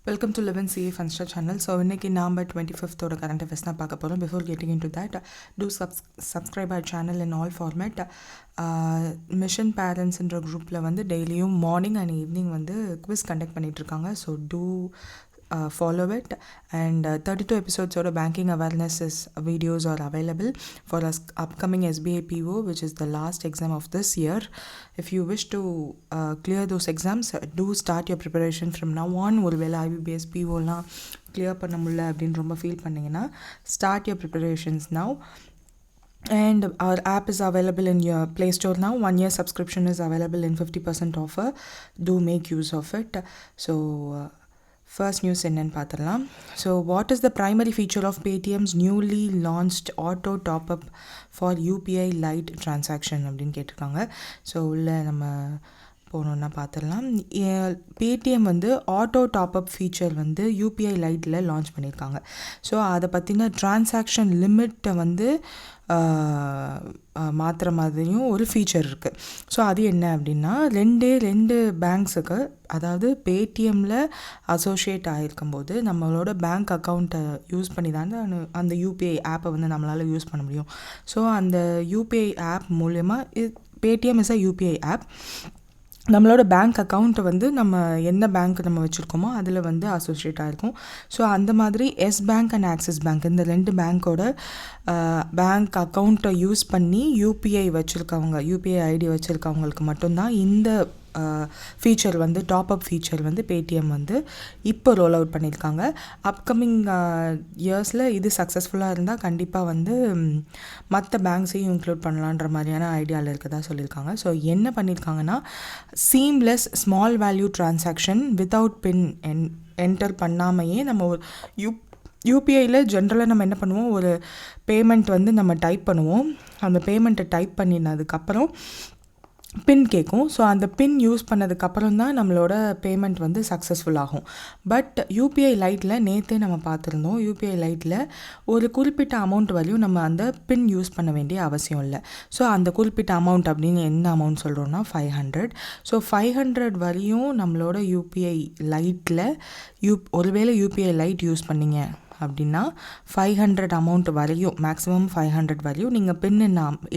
Welcome to Live and See Funster channel. So இன்னைக்கு நாம 25th ஓட current affairs தான் பார்க்க போறோம். Before getting into that, do subscribe our channel in all format. Mission Parents என்ற குரூப்ல வந்து டெய்லியும் மார்னிங் அண்ட் ஈவினிங் வந்து குவிஸ் கண்டக்ட் பண்ணிட்டு இருக்காங்க. So do follow it, and 32 episodes of banking awareness videos are available for us upcoming SBI PO, which is the last exam of this year. If you wish to clear those exams, do start your preparation from now on. ஒருவேளை IBPS POலாம் clear பண்ண முடியல அப்படின்னு ரொம்ப feel பண்ணிங்கன்னா start your preparations now. And our app is available in your Play Store now. 1 year subscription is available in 50% offer. Do make use of it. So first news என்னன்னு பார்த்துடலாம். So what is the primary feature of Paytm's newly launched auto top up for UPI lite transaction அப்படின்னு கேட்டிருக்காங்க. So உள்ள நம்ம போகணுன்னா பார்த்துடலாம். Paytm வந்து auto top up feature வந்து யூபிஐ லைட்டில் லான்ச் பண்ணியிருக்காங்க. ஸோ அதை பற்றின டிரான்சாக்ஷன் லிமிட்டை வந்து மாற்றுற மாதிரியும் ஒரு ஃபீச்சர் இருக்குது. ஸோ அது என்ன அப்படின்னா ரெண்டு பேங்க்ஸுக்கு, அதாவது பேடிஎம்மில் அசோசியேட் ஆகிருக்கும்போது நம்மளோட பேங்க் அக்கௌண்ட்டை யூஸ் பண்ணி தான் அந்த யூபிஐ ஆப்பை வந்து நம்மளால் யூஸ் பண்ண முடியும். ஸோ அந்த யூபிஐ ஆப் மூலயமா Paytm is a UPI app. நம்மளோட பேங்க் அக்கௌண்ட்டை வந்து நம்ம எந்த பேங்க் நம்ம வச்சுருக்கோமோ அதில் வந்து அசோசியேட் ஆகிருக்கும். ஸோ அந்த மாதிரி Yes bank and Axis bank இந்த ரெண்டு பேங்க்கோட பேங்க் அக்கௌண்ட்டை யூஸ் பண்ணி யூபிஐ வச்சுருக்கவங்க, யூபிஐ ஐடி வச்சுருக்கவங்களுக்கு மட்டும்தான் இந்த ஃபீச்சர் வந்து டாப்அப் ஃபீச்சர் வந்து பேடிஎம் வந்து இப்போ ரோல் அவுட் பண்ணியிருக்காங்க. அப்கமிங் இயர்ஸில் இது சக்ஸஸ்ஃபுல்லாக இருந்தால் கண்டிப்பாக வந்து மற்ற பேங்க்ஸையும் இன்க்ளூட் பண்ணலான்ற மாதிரியான ஐடியாவில் இருக்கதா சொல்லியிருக்காங்க. ஸோ என்ன பண்ணியிருக்காங்கன்னா seamless small value transaction without PIN enter பண்ணாமையே நம்ம ஒரு யூபிஐயில் ஜென்ரலாக நம்ம என்ன பண்ணுவோம், ஒரு பேமெண்ட் வந்து நம்ம டைப் பண்ணுவோம். அந்த பேமெண்ட்டை டைப் பண்ணினதுக்கப்புறம் பின் கேட்கும். ஸோ அந்த பின் யூஸ் பண்ணதுக்கப்புறம் தான் நம்மளோட பேமெண்ட் வந்து சக்ஸஸ்ஃபுல் ஆகும். பட் யூபிஐ லைட்டில் நேற்றே நம்ம பார்த்துருந்தோம், யூபிஐ லைட்டில் ஒரு குறிப்பிட்ட அமௌண்ட் வரையும் நம்ம அந்த பின் யூஸ் பண்ண வேண்டிய அவசியம் இல்லை. ஸோ அந்த குறிப்பிட்ட அமௌண்ட் அப்படின்னு என்ன அமௌண்ட் சொல்கிறோன்னா 500. ஸோ 500 வரையும் நம்மளோட யூபிஐ லைட்டில் ஒருவேளை யூபிஐ லைட் யூஸ் பண்ணிங்க அப்படின்னா 500 அமௌண்ட் வரையும், மேக்ஸிமம் 500 வரையும் நீங்கள் பின்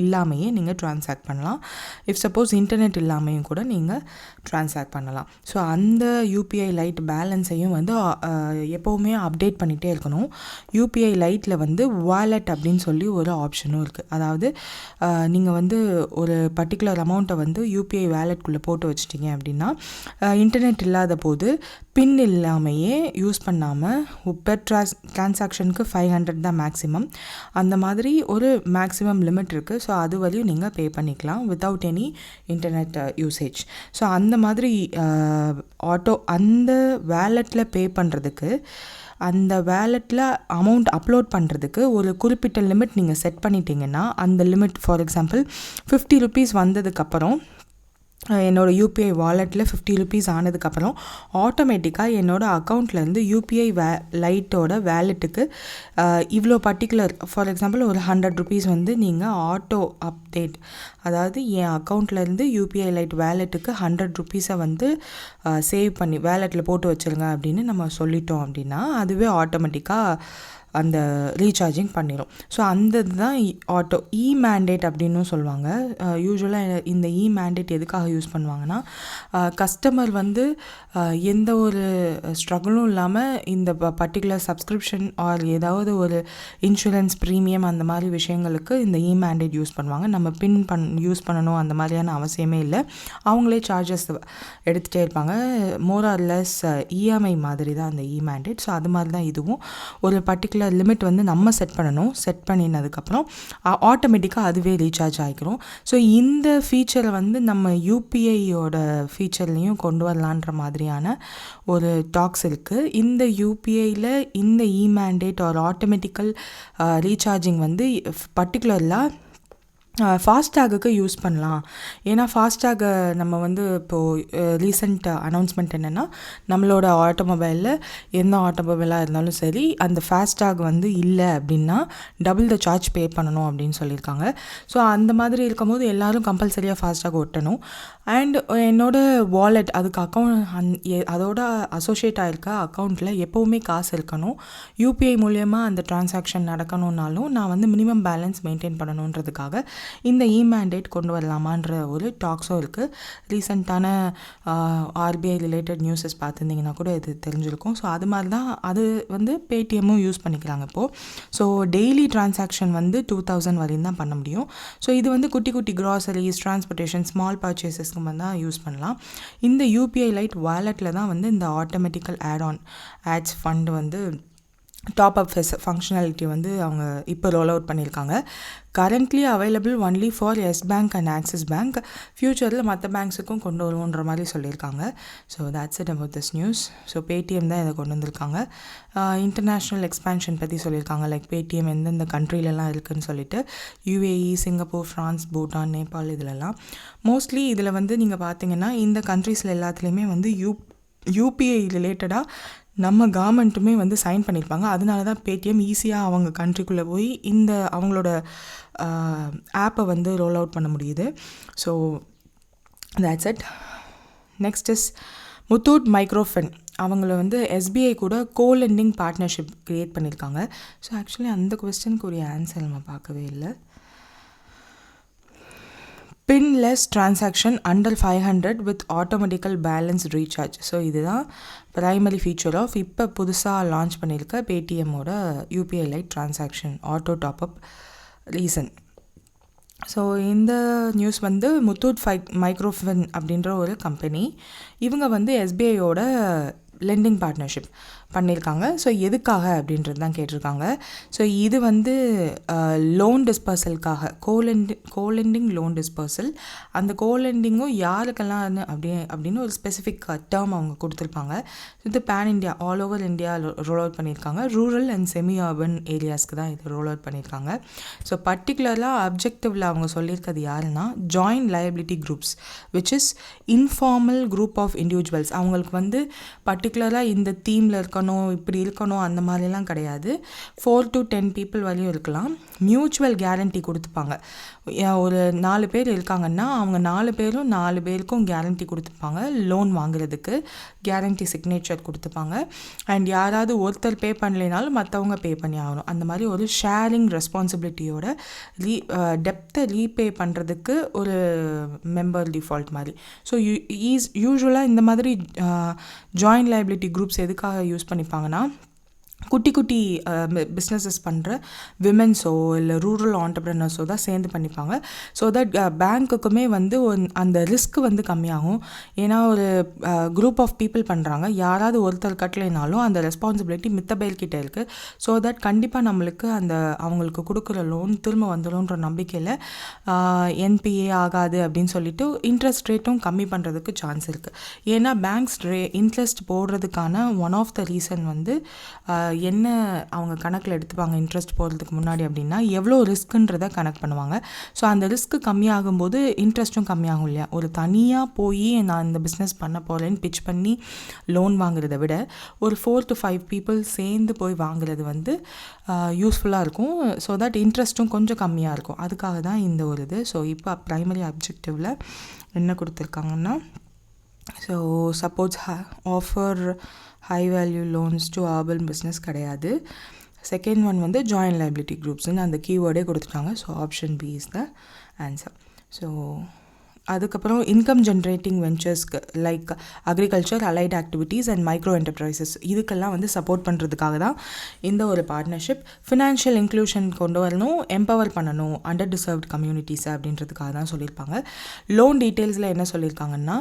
இல்லாமையே நீங்கள் ட்ரான்சாக்ட் பண்ணலாம். இஃப் சப்போஸ் இன்டர்நெட் இல்லாமையும் கூட நீங்கள் ட்ரான்சாக்ட் பண்ணலாம். ஸோ அந்த யூபிஐ லைட் பேலன்ஸையும் வந்து எப்போவுமே அப்டேட் பண்ணிகிட்டே இருக்கணும். யூபிஐ லைட்டில் வந்து வாலெட் அப்படின்னு சொல்லி ஒரு ஆப்ஷனும் இருக்குது. அதாவது நீங்கள் வந்து ஒரு பர்டிகுலர் அமௌண்ட்டை வந்து யூபிஐ வேலெட்குள்ளே போட்டு வச்சிட்டிங்க அப்படின்னா இன்டர்நெட் இல்லாத போது பின் இல்லாமையே யூஸ் பண்ணாமல் பெர் ட்ரான்சாக்ஷனுக்கு 500 தான் மேக்ஸிமம். அந்த மாதிரி ஒரு மேக்ஸிமம் லிமிட் இருக்குது. ஸோ அது வரையும் நீங்கள் பே பண்ணிக்கலாம் without any internet usage. So அந்த மாதிரி அந்த வேலெட்டில் பே பண்ணுறதுக்கு, அந்த வேலெட்டில் அமௌண்ட் அப்லோட் பண்ணுறதுக்கு ஒரு குறிப்பிட்ட லிமிட் நீங்கள் செட் பண்ணிட்டீங்கன்னா அந்த லிமிட், ஃபார் எக்ஸாம்பிள் 50 ருபீஸ் வந்ததுக்கப்புறம் என்னோடய யூபிஐ வாலெட்டில் 50 ருபீஸ் ஆனதுக்கப்புறம் ஆட்டோமேட்டிக்காக என்னோடய அக்கௌண்ட்லேருந்து யூபிஐ லைட்டோட வேலெட்டுக்கு இவ்வளோ பர்டிகுலர், ஃபார் எக்ஸாம்பிள் ஒரு 100 ருபீஸ் வந்து நீங்கள் ஆட்டோ அப்டேட், அதாவது என் அக்கௌண்ட்லேருந்து யூபிஐ லைட் வேலெட்டுக்கு 100 ருபீஸை வந்து சேவ் பண்ணி வேலெட்டில் போட்டு வச்சுருங்க அப்படின்னு நம்ம சொல்லிட்டோம் அப்படின்னா அதுவே ஆட்டோமேட்டிக்காக அந்த ரீசார்ஜிங் பண்ணிடும். ஸோ அந்த இதுதான் ஆட்டோ மேண்டேட் அப்படின்னும் சொல்லுவாங்க. யூஸ்வலாக இந்த மேண்டேட் எதுக்காக யூஸ் பண்ணுவாங்கன்னா கஸ்டமர் வந்து எந்த ஒரு ஸ்ட்ரகிளும் இல்லாமல் இந்த பர்டிகுலர் சப்ஸ்கிரிப்ஷன் ஆர் ஏதாவது ஒரு இன்சூரன்ஸ் ப்ரீமியம் அந்த மாதிரி விஷயங்களுக்கு இந்த மேண்டேட் யூஸ் பண்ணுவாங்க. நம்ம பின் யூஸ் பண்ணணும் அந்த மாதிரியான அவசியமே இல்லை. அவங்களே சார்ஜஸ் எடுத்துகிட்டே இருப்பாங்க. மோர் ஆர் லெஸ் இஎம்ஐ மாதிரி தான் அந்த மேண்டேட். ஸோ அது மாதிரி தான் இதுவும் ஒரு பர்டிகுலர் லிமிட் வந்து நம்ம செட் பண்ணணும். செட் பண்ணினதுக்கப்புறம் ஆட்டோமேட்டிக்காக அதுவே ரீசார்ஜ் ஆகிக்கிறோம். ஸோ இந்த ஃபீச்சரை வந்து நம்ம யூபிஐயோட ஃபீச்சர்லேயும் கொண்டு வரலான்ற மாதிரியான ஒரு டாக்ஸ் இருக்குது. இந்த யூபிஐயில் இந்த மேண்டேட் ஒரு ஆட்டோமேட்டிக்கல் ரீசார்ஜிங் வந்து பர்டிகுலர்லாக ஃபாஸ்டேகுக்கு யூஸ் பண்ணலாம். ஏன்னா ஃபாஸ்டேகை நம்ம வந்து இப்போது ரீசெண்ட் அனௌன்ஸ்மெண்ட் என்னென்னா, நம்மளோட ஆட்டோமொபைலில் எந்த ஆட்டோமொபைலாக இருந்தாலும் சரி, அந்த ஃபாஸ்டேக் வந்து இல்லை அப்படின்னா டபுள் த சார்ஜ் பே பண்ணணும் அப்படின்னு சொல்லியிருக்காங்க. ஸோ அந்த மாதிரி இருக்கும்போது எல்லோரும் கம்பல்சரியாக ஃபாஸ்டேக் ஒட்டணும். அண்ட் என்னோடய வாலெட் அதுக்கு அதோட அசோசியேட் ஆகிருக்க அக்கௌண்ட்டில் எப்போவுமே காசு இருக்கணும். யூபிஐ மூலியமாக அந்த டிரான்சாக்ஷன் நடக்கணுன்னாலும் நான் வந்து மினிமம் பேலன்ஸ் மெயின்டைன் பண்ணணுன்றதுக்காக இந்த மேண்டேட் கொண்டு வரலாமான்ற ஒரு டாக்ஸும் இருக்குது. ரீசெண்டான ஆர்பிஐ ரிலேட்டட் நியூஸஸ் பார்த்துருந்தீங்கன்னா கூட இது தெரிஞ்சிருக்கும். ஸோ அது மாதிரி தான் அது வந்து பேடிஎம்மும் யூஸ் பண்ணிக்கிறாங்க இப்போது. ஸோ டெய்லி டிரான்சாக்ஷன் வந்து 2000 வரையும் தான் பண்ண முடியும். ஸோ இது வந்து குட்டி குட்டி க்ராசரிஸ், டிரான்ஸ்போர்ட்டேஷன், ஸ்மால் பர்ச்சேசஸ்க்கு தான் யூஸ் பண்ணலாம். இந்த யூபிஐ லைட் வாலெட்டில் தான் வந்து இந்த ஆட்டோமேட்டிக்கல் ஆட்ஸ் ஃபண்ட் வந்து டாப் அப் ஃபங்க்ஷனாலிட்டி வந்து அவங்க இப்போ ரோல் அவுட் பண்ணியிருக்காங்க. Currently available only for Yes bank and Axis bank. ஃப்யூச்சரில் மற்ற பேங்க்ஸுக்கும் கொண்டு வருவோன்ற மாதிரி சொல்லியிருக்காங்க. So that's it about this news. So Paytm தான் இதை கொண்டு வந்திருக்காங்க. இன்டர்நேஷ்னல் எக்ஸ்பேன்ஷன் பற்றி சொல்லியிருக்காங்க. லைக் பேடிஎம் எந்தெந்த கண்ட்ரிலெலாம் இருக்குதுன்னு சொல்லிட்டு, UAE, Singapore, France, Bhutan, Nepal இதிலெல்லாம். மோஸ்ட்லி இதில் வந்து நீங்கள் பார்த்தீங்கன்னா இந்த கண்ட்ரீஸில் எல்லாத்துலேயுமே வந்து யூபிஐ ரிலேட்டடாக நம்ம கவர்மெண்ட்டுமே வந்து சைன் பண்ணியிருப்பாங்க. அதனால தான் பேடிஎம் ஈஸியாக அவங்க கண்ட்ரிக்குள்ளே போய் இந்த அவங்களோட ஆப்பை வந்து ரோல் அவுட் பண்ண முடியுது. So that's it. Next is Muthoot Microfin. அவங்கள வந்து எஸ்பிஐ கூட கோலெண்டிங் பார்ட்னர்ஷிப் க்ரியேட் பண்ணியிருக்காங்க. ஸோ ஆக்சுவலி அந்த கொஸ்டினுக்கு ஒரு ஆன்சர் நம்ம பார்க்கவே இல்லை. Pinless transaction under 500 with automatic balance recharge. So இதுதான் ப்ரைமரி ஃபீச்சர் ஆஃப் இப்போ புதுசாக லான்ச் பண்ணியிருக்க பேடிஎம்மோட UPI lite transaction auto top up reason. So இந்த நியூஸ் வந்து முத்தூட் மைக்ரோஃபின் அப்படின்ற ஒரு கம்பெனி, இவங்க வந்து எஸ்பிஐயோட லெண்டிங் பார்ட்னர்ஷிப் பண்ணியிருக்காங்க. ஸோ எதுக்காக அப்படின்றது தான் கேட்டிருக்காங்க. ஸோ இது வந்து லோன் டிஸ்பர்சலுக்காக, கோலெண்டிங் லோன் டிஸ்பர்சல். அந்த கோலெண்டிங்கும் யாருக்கெல்லாம் அப்படின்னு ஒரு ஸ்பெசிஃபிக் டேர்ம் அவங்க கொடுத்துருப்பாங்க. இது pan India, all over India roll out பண்ணியிருக்காங்க. ரூரல் அண்ட் செமி அர்பன் ஏரியாஸ்க்கு தான் இது ரோல் அவுட் பண்ணியிருக்காங்க. ஸோ பர்டிகுலராக அப்ஜெக்டிவில் அவங்க சொல்லியிருக்கிறது யாருன்னா, joint liability groups which is informal group of individuals. அவங்களுக்கு வந்து பர்டிகுலராக இந்த தீமில் இருக்கணும், இப்படி இருக்கணும், அந்த மாதிரிலாம் கிடையாது. 4 to 10 people வரையும் இருக்கலாம். மியூச்சுவல் கேரண்டி கொடுத்துப்பாங்க. ஒரு 4 பேர் இருக்காங்கன்னா அவங்க 4 பேருக்கும் கேரண்டி கொடுத்துப்பாங்க. லோன் வாங்குறதுக்கு கேரண்டி சிக்னேச்சர் கொடுத்துப்பாங்க. அண்ட் யாராவது ஒருத்தர் பே பண்ணலைனாலும் மற்றவங்க பே பண்ணி ஆகணும். அந்த மாதிரி ஒரு ஷேரிங் ரெஸ்பான்சிபிலிட்டியோட டெப்த்தை ரீபே பண்ணுறதுக்கு ஒரு மெம்பர் டிஃபால்ட் மாதிரி. ஸோ யூஸ்வலாக இந்த மாதிரி ஜாயிண்ட் லயபிலிட்டி குரூப்ஸ் எதுக்காக யூஸ் பண்ணிப்பாங்கன்னா, குட்டி குட்டி பிஸ்னஸஸ் பண்ணுற விமென்ஸோ இல்லை ரூரல் ஆண்டர்ப்ரனர்ஸோ தான் சேர்ந்து பண்ணிப்பாங்க. ஸோ தட் பேங்க்குக்குமே வந்து அந்த ரிஸ்க் வந்து கம்மியாகும். ஏன்னா ஒரு குரூப் ஆஃப் பீப்புள் பண்ணுறாங்க, யாராவது ஒருத்தர் கட்டலைனாலும் அந்த ரெஸ்பான்சிபிலிட்டி மித்த பேர்கிட்ட இருக்குது. ஸோ தட் கண்டிப்பாக நம்மளுக்கு அந்த அவங்களுக்கு கொடுக்குற லோன் திரும்ப வந்துடும்ன்ற நம்பிக்கையில் என்பிஏ ஆகாது அப்படின்னு சொல்லிட்டு இன்ட்ரெஸ்ட் ரேட்டும் கம்மி பண்ணுறதுக்கு சான்ஸ் இருக்குது. ஏன்னா பேங்க்ஸ் இன்ட்ரெஸ்ட் போடுறதுக்கான ஒன் ஆஃப் த ரீசன் வந்து என்ன அவங்க கணக்கில் எடுத்துப்பாங்க இன்ட்ரெஸ்ட் போகிறதுக்கு முன்னாடி அப்படின்னா, எவ்வளோ ரிஸ்க்குன்றதை கணக்கு பண்ணுவாங்க. ஸோ அந்த ரிஸ்க்கு கம்மியாகும்போது இன்ட்ரெஸ்ட்டும் கம்மியாகும் இல்லையா. ஒரு தனியாக போய் நான் இந்த பிஸ்னஸ் பண்ண போகிறேன்னு பிச் பண்ணி லோன் வாங்குறதை விட ஒரு 4 to 5 people சேர்ந்து போய் வாங்குறது வந்து யூஸ்ஃபுல்லாக இருக்கும். ஸோ தட் இன்ட்ரெஸ்ட்டும் கொஞ்சம் கம்மியாக இருக்கும். அதுக்காக தான் இந்த ஒரு இது. ஸோ இப்போ ப்ரைமரி அப்ஜெக்டிவில் என்ன கொடுத்துருக்காங்கன்னா, so suppose offer high value loans to urban business கிடையாது. செகண்ட் ஒன் வந்து ஜாயிண்ட் லைபிலிட்டி குரூப்ஸ்ன்னு அந்த கீவேர்டே கொடுத்துட்டாங்க. So option B is the answer. So அதுக்கப்புறம் இன்கம் ஜென்ரேட்டிங் வெஞ்சர்ஸ்க்கு like agriculture, allied activities and micro enterprises இதுக்கெல்லாம் வந்து சப்போர்ட் பண்ணுறதுக்காக தான் இந்த ஒரு பார்ட்னர்ஷிப். ஃபினான்ஷியல் இன்க்ளூஷன் கொண்டு வரணும், எம்பவர் பண்ணணும் அண்டர் டிசர்வ்ட் கம்யூனிட்டிஸ் அப்படின்றதுக்காக தான் சொல்லியிருப்பாங்க. லோன் டீட்டெயில்ஸில் என்ன சொல்லியிருக்காங்கன்னா,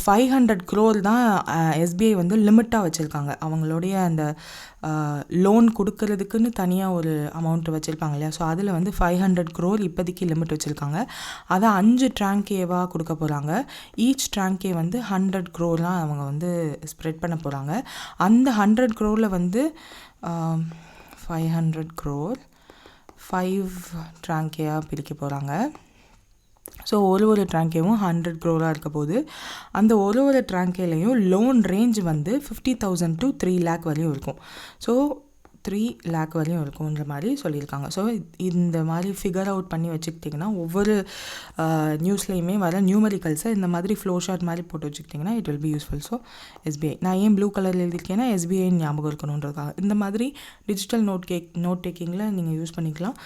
500 crore தான் எஸ்பிஐ வந்து லிமிட்டாக வச்சுருக்காங்க. அவங்களுடைய அந்த லோன் கொடுக்கறதுக்குன்னு தனியாக ஒரு அமௌண்ட் வச்சுருப்பாங்க இல்லையா. ஸோ அதில் வந்து 500 crore இப்போதைக்கு லிமிட் வச்சுருக்காங்க. அதை 5 ட்ராங்கேவாக கொடுக்க போகிறாங்க. ஈச் ட்ராங்கே வந்து 100 crore அவங்க வந்து ஸ்ப்ரெட் பண்ண போகிறாங்க. அந்த 100 crore வந்து 500 crore 5 ட்ராங்கேயாக பிரிக்க போகிறாங்க. ஸோ ஒரு ட்ராங்கேவும் 100 crore இருக்க போது. அந்த ஒரு ட்ராங்கேலையும் லோன் ரேஞ்ச் வந்து 50,000 to 3 lakh வரையும் இருக்கும். ஸோ 3 lakh வரையும் இருக்குன்ற மாதிரி சொல்லியிருக்காங்க. ஸோ இந்த மாதிரி ஃபிகர் அவுட் பண்ணி வச்சுக்கிட்டிங்கன்னா ஒவ்வொரு நியூஸ்லேயுமே வர நியூமரிக்கல்ஸை இந்த மாதிரி ஃப்ளோ ஷார்ட் மாதிரி போட்டு வச்சுக்கிட்டிங்கன்னா it will be useful. So SBI நான் ஏன் ப்ளூ கலரில் எழுதியிருக்கேன்னா எஸ்பிஐ ஞாபகம் இருக்கணுன்றதுக்காக. இந்த மாதிரி டிஜிட்டல் நோட் டேக்கிங்கில் நீங்கள் யூஸ் பண்ணிக்கலாம்.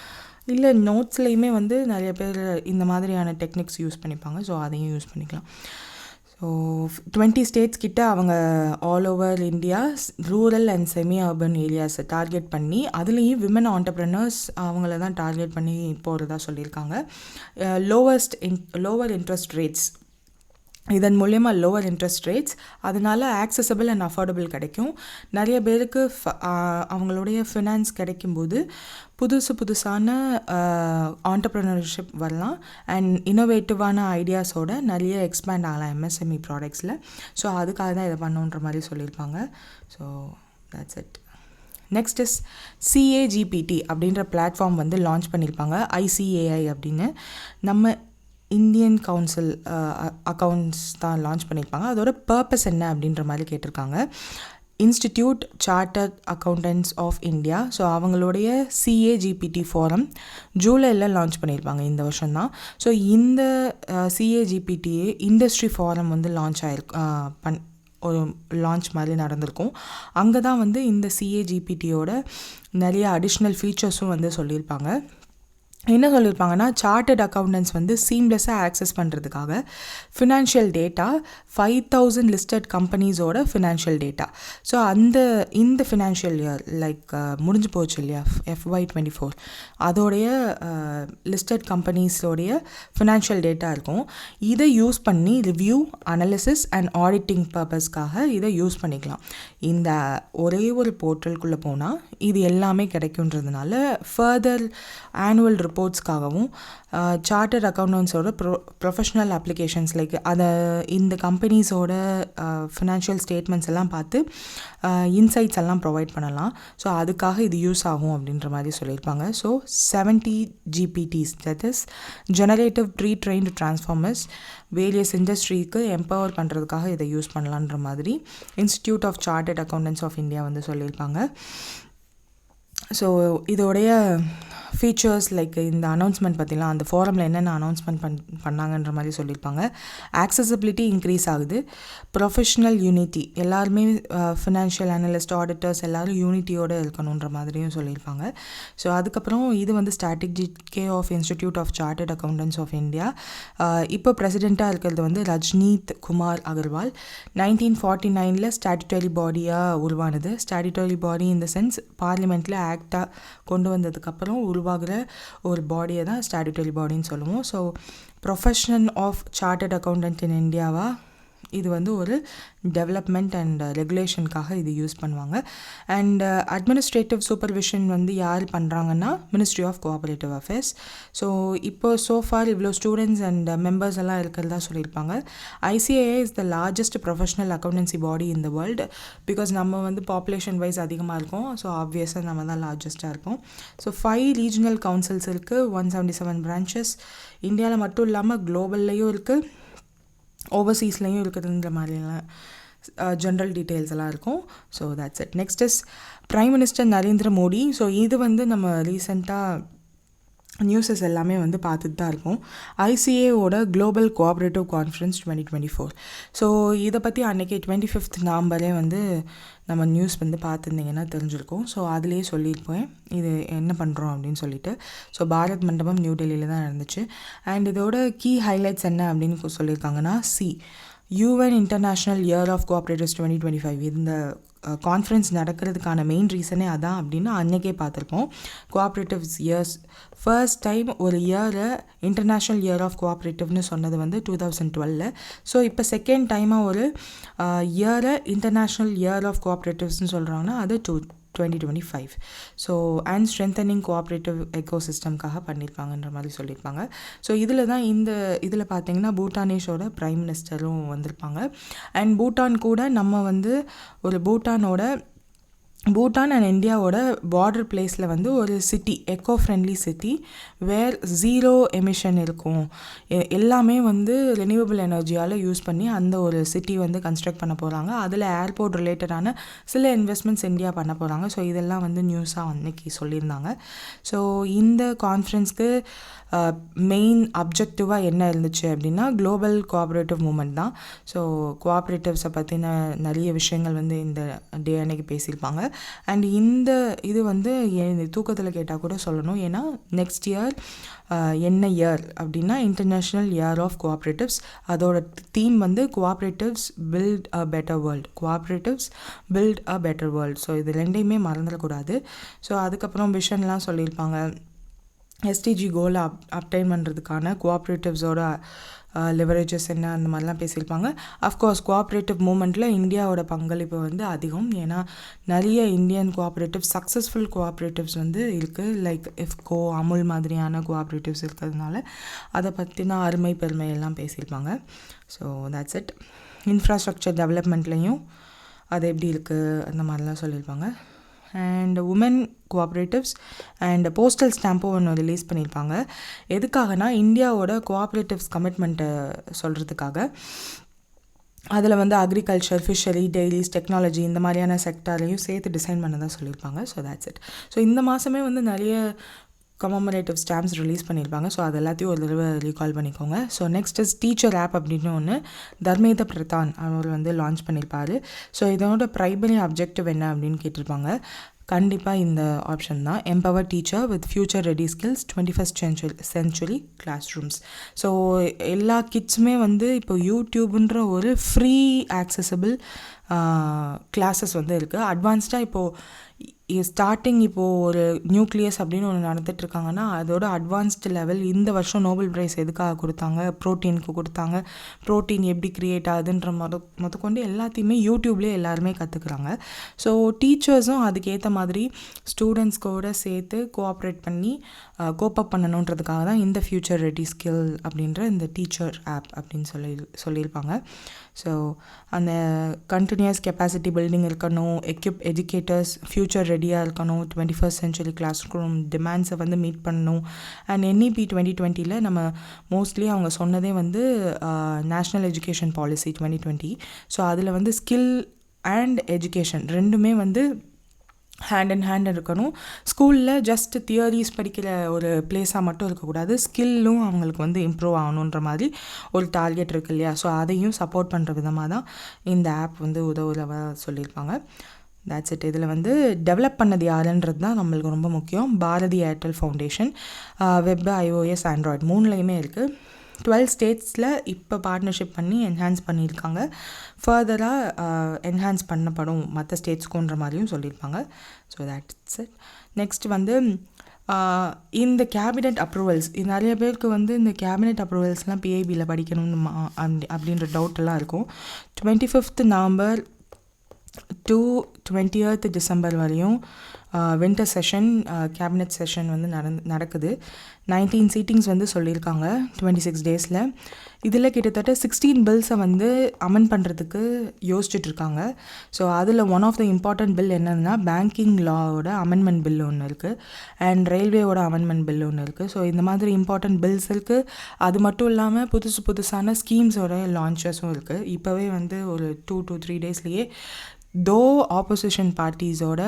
இல்லை நோட்ஸ்லேயுமே வந்து நிறைய பேர் இந்த மாதிரியான டெக்னிக்ஸ் யூஸ் பண்ணிப்பாங்க. ஸோ அதையும் யூஸ் பண்ணிக்கலாம். ஸோ 20 ஸ்டேட்ஸ் கிட்ட அவங்க all over India rural and semi urban ஏரியாஸை டார்கெட் பண்ணி அதுலேயும் விமன் ஆண்டர்ப்ரனர்ஸ் அவங்கள தான் டார்கெட் பண்ணி போகிறதா சொல்லியிருக்காங்க. லோவர் இன்ட்ரெஸ்ட் ரேட்ஸ், இதன் மூலயமா லோவர் இன்ட்ரெஸ்ட் ரேட்ஸ், அதனால் ஆக்சசபிள் அண்ட் அஃபோர்டபுள் கிடைக்கும். நிறைய பேருக்கு அவங்களுடைய ஃபினான்ஸ் கிடைக்கும்போது புதுசான ஆண்டர்ப்ரனர்ஷிப் வரலாம் அண்ட் இன்னோவேட்டிவான ஐடியாஸோட நிறைய எக்ஸ்பேண்ட் ஆகலாம் எம்எஸ்எம்இ ப்ராடக்ட்ஸில். ஸோ அதுக்காக தான் இதை பண்ணுன்ற மாதிரி சொல்லியிருப்பாங்க. So that's it. Next is CA GPT அப்படின்ற பிளாட்ஃபார்ம் வந்து லான்ச் பண்ணியிருப்பாங்க. ஐசிஏஐ அப்படின்னு நம்ம இந்தியன் கவுன்சில் அக்கௌண்ட்ஸ் தான் லான்ச் பண்ணியிருப்பாங்க. அதோட பர்பஸ் என்ன அப்படின்ற மாதிரி கேட்டிருக்காங்க. Institute chartered accountants of India, so அவங்களுடைய சிஏஜிபிடி ஃபோரம் ஜூலையில் லான்ச் பண்ணியிருப்பாங்க இந்த வருஷம்தான். ஸோ இந்த சிஏஜிபிடி இண்டஸ்ட்ரி ஃபோரம் வந்து லான்ச் ஆயிருக்கு, ஒரு லான்ச் மாதிரி நடந்திருக்கும். அங்கே தான் வந்து இந்த சிஏஜிபிடியோட நிறைய அடிஷ்னல் ஃபீச்சர்ஸும் வந்து சொல்லியிருப்பாங்க. என்ன சொல்லியிருப்பாங்கன்னா சார்ட்டர்ட் அக்கௌண்டன்ட்ஸ் வந்து சீம்லெஸ்ஸாக ஆக்சஸ் பண்ணுறதுக்காக ஃபினான்ஷியல் டேட்டா 5,000 லிஸ்டட் கம்பெனிஸோட ஃபினான்ஷியல் டேட்டா. ஸோ இந்த ஃபினான்ஷியல் இயர் லைக் முடிஞ்சு போச்சு இல்லையா FY24, அதோடைய லிஸ்டட் கம்பெனிஸோடைய ஃபினான்ஷியல் டேட்டா இருக்கும். இதை யூஸ் பண்ணி ரிவ்யூ, அனாலிசிஸ் அண்ட் ஆடிட்டிங் பர்பஸ்க்காக இதை யூஸ் பண்ணிக்கலாம். இந்த ஒரே ஒரு போர்ட்டலுக்குள்ளே போனால் இது எல்லாமே கிடைக்குன்றதுனால ஃபர்தர் ஆனுவல் ரிப்போர்ட்ஸ்க்காகவும் சார்ட்டர்ட் அக்கௌண்டன்ஸோட ப்ரொஃபஷ்னல் அப்ளிகேஷன்ஸ் லைக் இந்த கம்பெனிஸோட ஃபினான்ஷியல் ஸ்டேட்மெண்ட்ஸ் எல்லாம் பார்த்து இன்சைட்ஸ் எல்லாம் ப்ரொவைட் பண்ணலாம். ஸோ அதுக்காக இது யூஸ் ஆகும் அப்படின்ற மாதிரி சொல்லியிருப்பாங்க. So 70 GPTs, that is generative pre trained transformers, various இண்டஸ்ட்ரிக்கு எம்பவர் பண்ணுறதுக்காக இதை யூஸ் பண்ணலான்ற மாதிரி institute of chartered accountants of India வந்து சொல்லியிருப்பாங்க. ஸோ இதோடைய ஃபீச்சர்ஸ் லைக் இந்த அனௌன்ஸ்மெண்ட் பற்றிலாம் அந்த ஃபோரமில் என்னென்ன அனௌன்ஸ்மெண்ட் பண்ணாங்கன்ற மாதிரி சொல்லியிருப்பாங்க. ஆக்சசபிலிட்டி இன்க்ரீஸ் ஆகுது, ப்ரொஃபஷ்னல் யூனிட்டி, எல்லாருமே ஃபினான்ஷியல் அனலிஸ்ட், ஆடிட்டர்ஸ் எல்லோரும் யூனிட்டியோடு இருக்கணுன்ற மாதிரியும் சொல்லியிருப்பாங்க. ஸோ அதுக்கப்புறம் இது வந்து ஸ்ட்ராட்டஜிக்கே of institute of chartered accountants of India. இப்போ பிரசிடெண்ட்டாக இருக்கிறது வந்து ரஜ்னீத் குமார் அகர்வால். 1949 ஸ்டாட்யூட்டரி பாடியாக உருவானது. ஸ்டாட்யூட்டரி பாடி இந்த சென்ஸ் பார்லிமெண்ட்டில் ஆக்டாக கொண்டு வந்ததுக்கப்புறம் உருவாகிற ஒரு பாடியை தான் ஸ்டாட்யூட்டரி பாடின்னு சொல்லுவோம். So profession of chartered accountant in இந்தியாவா இது வந்து ஒரு டெவலப்மெண்ட் அண்ட் ரெகுலேஷனுக்காக இது யூஸ் பண்ணுவாங்க. அண்ட் அட்மினிஸ்ட்ரேட்டிவ் சூப்பர்விஷன் வந்து யார் பண்ணுறாங்கன்னா ministry of cooperative affairs. So இப்போ சோஃபார் இவ்வளோ ஸ்டூடெண்ட்ஸ் அண்ட் மெம்பர்ஸ் எல்லாம் இருக்கிறதா சொல்லியிருப்பாங்க. ICAI is the largest professional accountancy body in the world. Because நம்ம வந்து பாப்புலேஷன் வைஸ் அதிகமாக இருக்கும். ஸோ ஆப்வியஸாக நம்ம தான் லார்ஜஸ்ட்டாக இருக்கும். ஸோ 5 ரீஜனல் கவுன்சில்ஸ் இருக்குது, 177 பிரான்ச்சஸ். இந்தியாவில் மட்டும் இல்லாமல் குளோபல்லையும் இருக்குது, ஓவர்சீஸ்லேயும் இருக்குதுன்ற மாதிரிலாம் ஜென்ரல் டீட்டெயில்ஸ் எல்லாம் இருக்கும். So that's it. Next is prime minister Narendra Modi. So இது வந்து நம்ம ரீசெண்டாக நியூஸஸ் எல்லாமே வந்து பார்த்துட்டு தான் இருக்கோம். ஐசிஏவோட குளோபல் கோஆப்ரேட்டிவ் கான்ஃபரன்ஸ் 2024. ஸோ இதை பற்றி அன்றைக்கி 25th நவம்பரே வந்து நம்ம நியூஸ் வந்து பார்த்துருந்தீங்கன்னா தெரிஞ்சிருக்கோம். ஸோ அதிலே சொல்லியிருப்பேன் இது என்ன பண்ணுறோம் அப்படின்னு சொல்லிட்டு. ஸோ பாரத் மண்டபம் நியூ டெல்லியில் தான் நடந்துச்சு. அண்ட் இதோட கீ ஹைலைட்ஸ் என்ன அப்படின்னு சொல்லியிருக்காங்கன்னா UN international year of cooperatives 2025. இந்த கான்ஃபரன்ஸ் நடக்கிறதுக்கான மெயின் ரீசனே அதான் அப்படின்னு அன்றைக்கே பார்த்துருக்கோம். கோஆப்ரேட்டிவ்ஸ் இயர்ஸ் ஃபர்ஸ்ட் டைம் ஒரு இயரை இன்டர்நேஷ்னல் இயர் ஆஃப் கோஆப்ரேட்டிவ்னு சொன்னது வந்து 2012. ஸோ இப்போ செகண்ட் டைமாக ஒரு இயரை இன்டர்நேஷ்னல் இயர் ஆஃப் கோஆப்ரேட்டிவ்ஸ்னு சொல்கிறாங்கன்னா அது 2025. ஸோ அண்ட் ஸ்ட்ரென்தனிங் கோஆப்ரேட்டிவ் எக்கோசிஸ்டம்காக பண்ணியிருப்பாங்கன்ற மாதிரி சொல்லியிருப்பாங்க. ஸோ இதில் பார்த்தீங்கன்னா பூட்டானேஷோட பிரைம் மினிஸ்டரும் வந்திருப்பாங்க. அண்ட் பூட்டான் கூட நம்ம வந்து ஒரு பூட்டானோட பூட்டான் அண்ட் இந்தியாவோட பார்டர் பிளேஸில் வந்து ஒரு சிட்டி, எக்கோ ஃப்ரெண்ட்லி சிட்டி, வேர் 0 எமிஷன் இருக்கும். எல்லாமே வந்து ரெனியூவபிள் எனர்ஜியால் யூஸ் பண்ணி அந்த ஒரு சிட்டி வந்து கன்ஸ்ட்ரக்ட் பண்ண போகிறாங்க. அதில் ஏர்போர்ட் ரிலேட்டடான சில இன்வெஸ்ட்மெண்ட்ஸ் இந்தியா பண்ண போகிறாங்க. ஸோ இதெல்லாம் வந்து நியூஸாக அன்னைக்கு சொல்லியிருந்தாங்க. ஸோ இந்த கான்ஃபரன்ஸ்க்கு மெயின் அப்ஜெக்டிவாக என்ன இருந்துச்சு அப்படின்னா குளோபல் கோஆப்ரேட்டிவ் மூமெண்ட் தான். ஸோ கோஆப்ரேட்டிவ்ஸை பற்றின நிறைய விஷயங்கள் வந்து இந்த டே அன்னைக்கு பேசியிருப்பாங்க. அண்ட் இந்த இது வந்து தூக்கத்தில் கேட்டால் கூட சொல்லணும். ஏன்னா நெக்ஸ்ட் இயர் என்ன இயர் அப்படின்னா இன்டர்நேஷ்னல் இயர் ஆஃப் கோஆப்ரேட்டிவ்ஸ். அதோட தீம் வந்து cooperatives build a better world. Cooperatives build a better world. So இது ரெண்டையுமே மறந்துடக்கூடாது. ஸோ அதுக்கப்புறம் விஷன்லாம் சொல்லியிருப்பாங்க. எஸ்டிஜி கோலை அப்டைன் பண்ணுறதுக்கான கோஆப்ரேட்டிவ்ஸோட லிவரேஜஸ் என்ன, அந்த மாதிரிலாம் பேசியிருப்பாங்க. அஃப்கோர்ஸ் கோஆப்ரேட்டிவ் மூமெண்ட்டில் இந்தியாவோட பங்களிப்பு வந்து அதிகம். ஏன்னா நிறைய இந்தியன் கோஆப்ரேட்டிவ்ஸ், சக்ஸஸ்ஃபுல் கோஆப்ரேட்டிவ்ஸ் வந்து இருக்குது. லைக் இஃப்கோ, அமுல் மாதிரியான கோஆப்ரேட்டிவ்ஸ் இருக்கிறதுனால அதை பற்றின அருமை பெருமை எல்லாம் பேசியிருப்பாங்க. So that's it. இன்ஃப்ராஸ்ட்ரக்சர் டெவலப்மெண்ட்லேயும் அது எப்படி இருக்குது அந்த மாதிரிலாம் சொல்லியிருப்பாங்க. And women cooperatives and postal ஸ்டாம்பும் ஒன்று ரிலீஸ் பண்ணியிருப்பாங்க. எதுக்காகனா இந்தியாவோட கோஆப்ரேட்டிவ்ஸ் கமிட்மெண்ட்டை சொல்கிறதுக்காக. அதில் வந்து அக்ரிகல்ச்சர், ஃபிஷரி, டெய்லிஸ், டெக்னாலஜி இந்த மாதிரியான செக்டாரையும் சேர்த்து டிசைன் பண்ணதான் சொல்லியிருப்பாங்க. So that's it. ஸோ இந்த மாதமே வந்து நிறைய கமமரேட்டிவ் ஸ்டாம்ப்ஸ் ரிலீஸ் பண்ணியிருப்பாங்க. ஸோ அது எல்லாத்தையும் ஒரு தடவை ரீகால் பண்ணிக்கோங்க. So next is teacher app அப்படின்னு ஒன்று தர்மேந்திர பிரதான் அவர் வந்து லான்ச் பண்ணியிருப்பார். ஸோ இதனோட ப்ரைமரி அப்ஜெக்டிவ் என்ன அப்படின்னு கேட்டிருப்பாங்க. கண்டிப்பாக இந்த ஆப்ஷன் தான், empower teacher with future ready skills 21st century class rooms. So எல்லா கிட்ஸுமே வந்து இப்போ யூடியூப்ன்ற ஒரு ஃப்ரீ ஆக்சசபிள் கிளாஸஸ் வந்து இருக்குது. அட்வான்ஸ்டாக இப்போது ஸ்டார்டிங் இப்போது ஒரு நியூக்ளியஸ் அப்படின்னு ஒன்று நடந்துகிட்ருக்காங்கன்னா அதோட அட்வான்ஸ்டு லெவல். இந்த வருஷம் நோபல் ப்ரைஸ் எதுக்காக கொடுத்தாங்க? ப்ரோட்டீனுக்கு கொடுத்தாங்க. ப்ரோட்டீன் எப்படி க்ரியேட் ஆகுதுன்ற முதற்கொண்டு எல்லாத்தையுமே யூடியூப்லேயே எல்லாருமே கற்றுக்குறாங்க. ஸோ டீச்சர்ஸும் அதுக்கேற்ற மாதிரி ஸ்டூடெண்ட்ஸ்கோட சேர்த்து கோஆப்ரேட் பண்ணி கோப்பப் பண்ணணுன்றதுக்காக தான் இந்த ஃபியூச்சர் ரெடி ஸ்கில் அப்படின்ற இந்த டீச்சர் ஆப் அப்படின்னு சொல்லியிருப்பாங்க. ஸோ அந்த கண்டினியூஸ் கெப்பாசிட்டி பில்டிங் இருக்கணும், எஜுகேட்டர்ஸ் ஃபியூச்சர் ரெடியாக இருக்கணும், 21st century கிளாஸ் ரூம் டிமாண்ட்ஸை வந்து மீட் பண்ணணும். அண்ட் NEP 2020 நம்ம மோஸ்ட்லி அவங்க சொன்னதே வந்து நேஷ்னல் எஜுகேஷன் பாலிசி 2020. ஸோ அதில் வந்து ஸ்கில் அண்ட் எஜுகேஷன் ரெண்டுமே வந்து ஹேண்ட் அண்ட் ஹேண்ட் இருக்கணும். ஸ்கூலில் ஜஸ்ட் தியரிஸ் படிக்கிற ஒரு பிளேஸாக மட்டும் இருக்கக்கூடாது, ஸ்கில்லும் அவங்களுக்கு வந்து இம்ப்ரூவ் ஆகணுன்ற மாதிரி ஒரு டார்கெட் இருக்குது இல்லையா. ஸோ அதையும் சப்போர்ட் பண்ணுற விதமாக தான் இந்த ஆப் வந்து உதவுறவா சொல்லியிருப்பாங்க. That's it. இதில் வந்து டெவலப் பண்ணது யாருன்றது தான் நம்மளுக்கு ரொம்ப முக்கியம். Bharti Airtel foundation web, iOS, android 3லையுமே இருக்குது. 12 ஸ்டேட்ஸில் இப்போ பார்ட்னர்ஷிப் பண்ணி என்ஹான்ஸ் பண்ணியிருக்காங்க. ஃபர்தராக என்ஹான்ஸ் பண்ணப்படும் மற்ற ஸ்டேட்ஸ்க்குன்ற மாதிரியும் சொல்லியிருப்பாங்க. So that's it. நெக்ஸ்ட் வந்து இந்த கேபினெட் அப்ரூவல்ஸ், நிறைய பேருக்கு வந்து இந்த கேபினெட் அப்ரூவல்ஸ்லாம் PIBயில் படிக்கணும் அப்படின்ற டவுட்டெல்லாம் இருக்கும். 25th November to 20th December வரையும் வின்டர் செஷன், கேபினெட் செஷன் வந்து நடக்குது. 19 சீட்டிங்ஸ் வந்து சொல்லியிருக்காங்க 26 daysல. இதில் கிட்டத்தட்ட 16 பில்ஸை வந்து அமெண்ட் பண்ணுறதுக்கு யோசிச்சுட்ருக்காங்க. ஸோ அதில் one of the important bill என்னென்னா பேங்கிங் லாவோட அமெண்ட்மெண்ட் பில் ஒன்று இருக்குது அண்ட் ரயில்வேயோட அமெண்ட்மெண்ட் பில் ஒன்று இருக்குது. ஸோ இந்த மாதிரி இம்பார்ட்டன்ட் பில்ஸ் இருக்குது. அது மட்டும் இல்லாமல் புதுசான ஸ்கீம்ஸோட லான்ச்சஸும் இருக்குது. இப்போவே வந்து ஒரு 2 to 3 daysலேயே தோ ஆப்போசிஷன் பார்ட்டிஸோட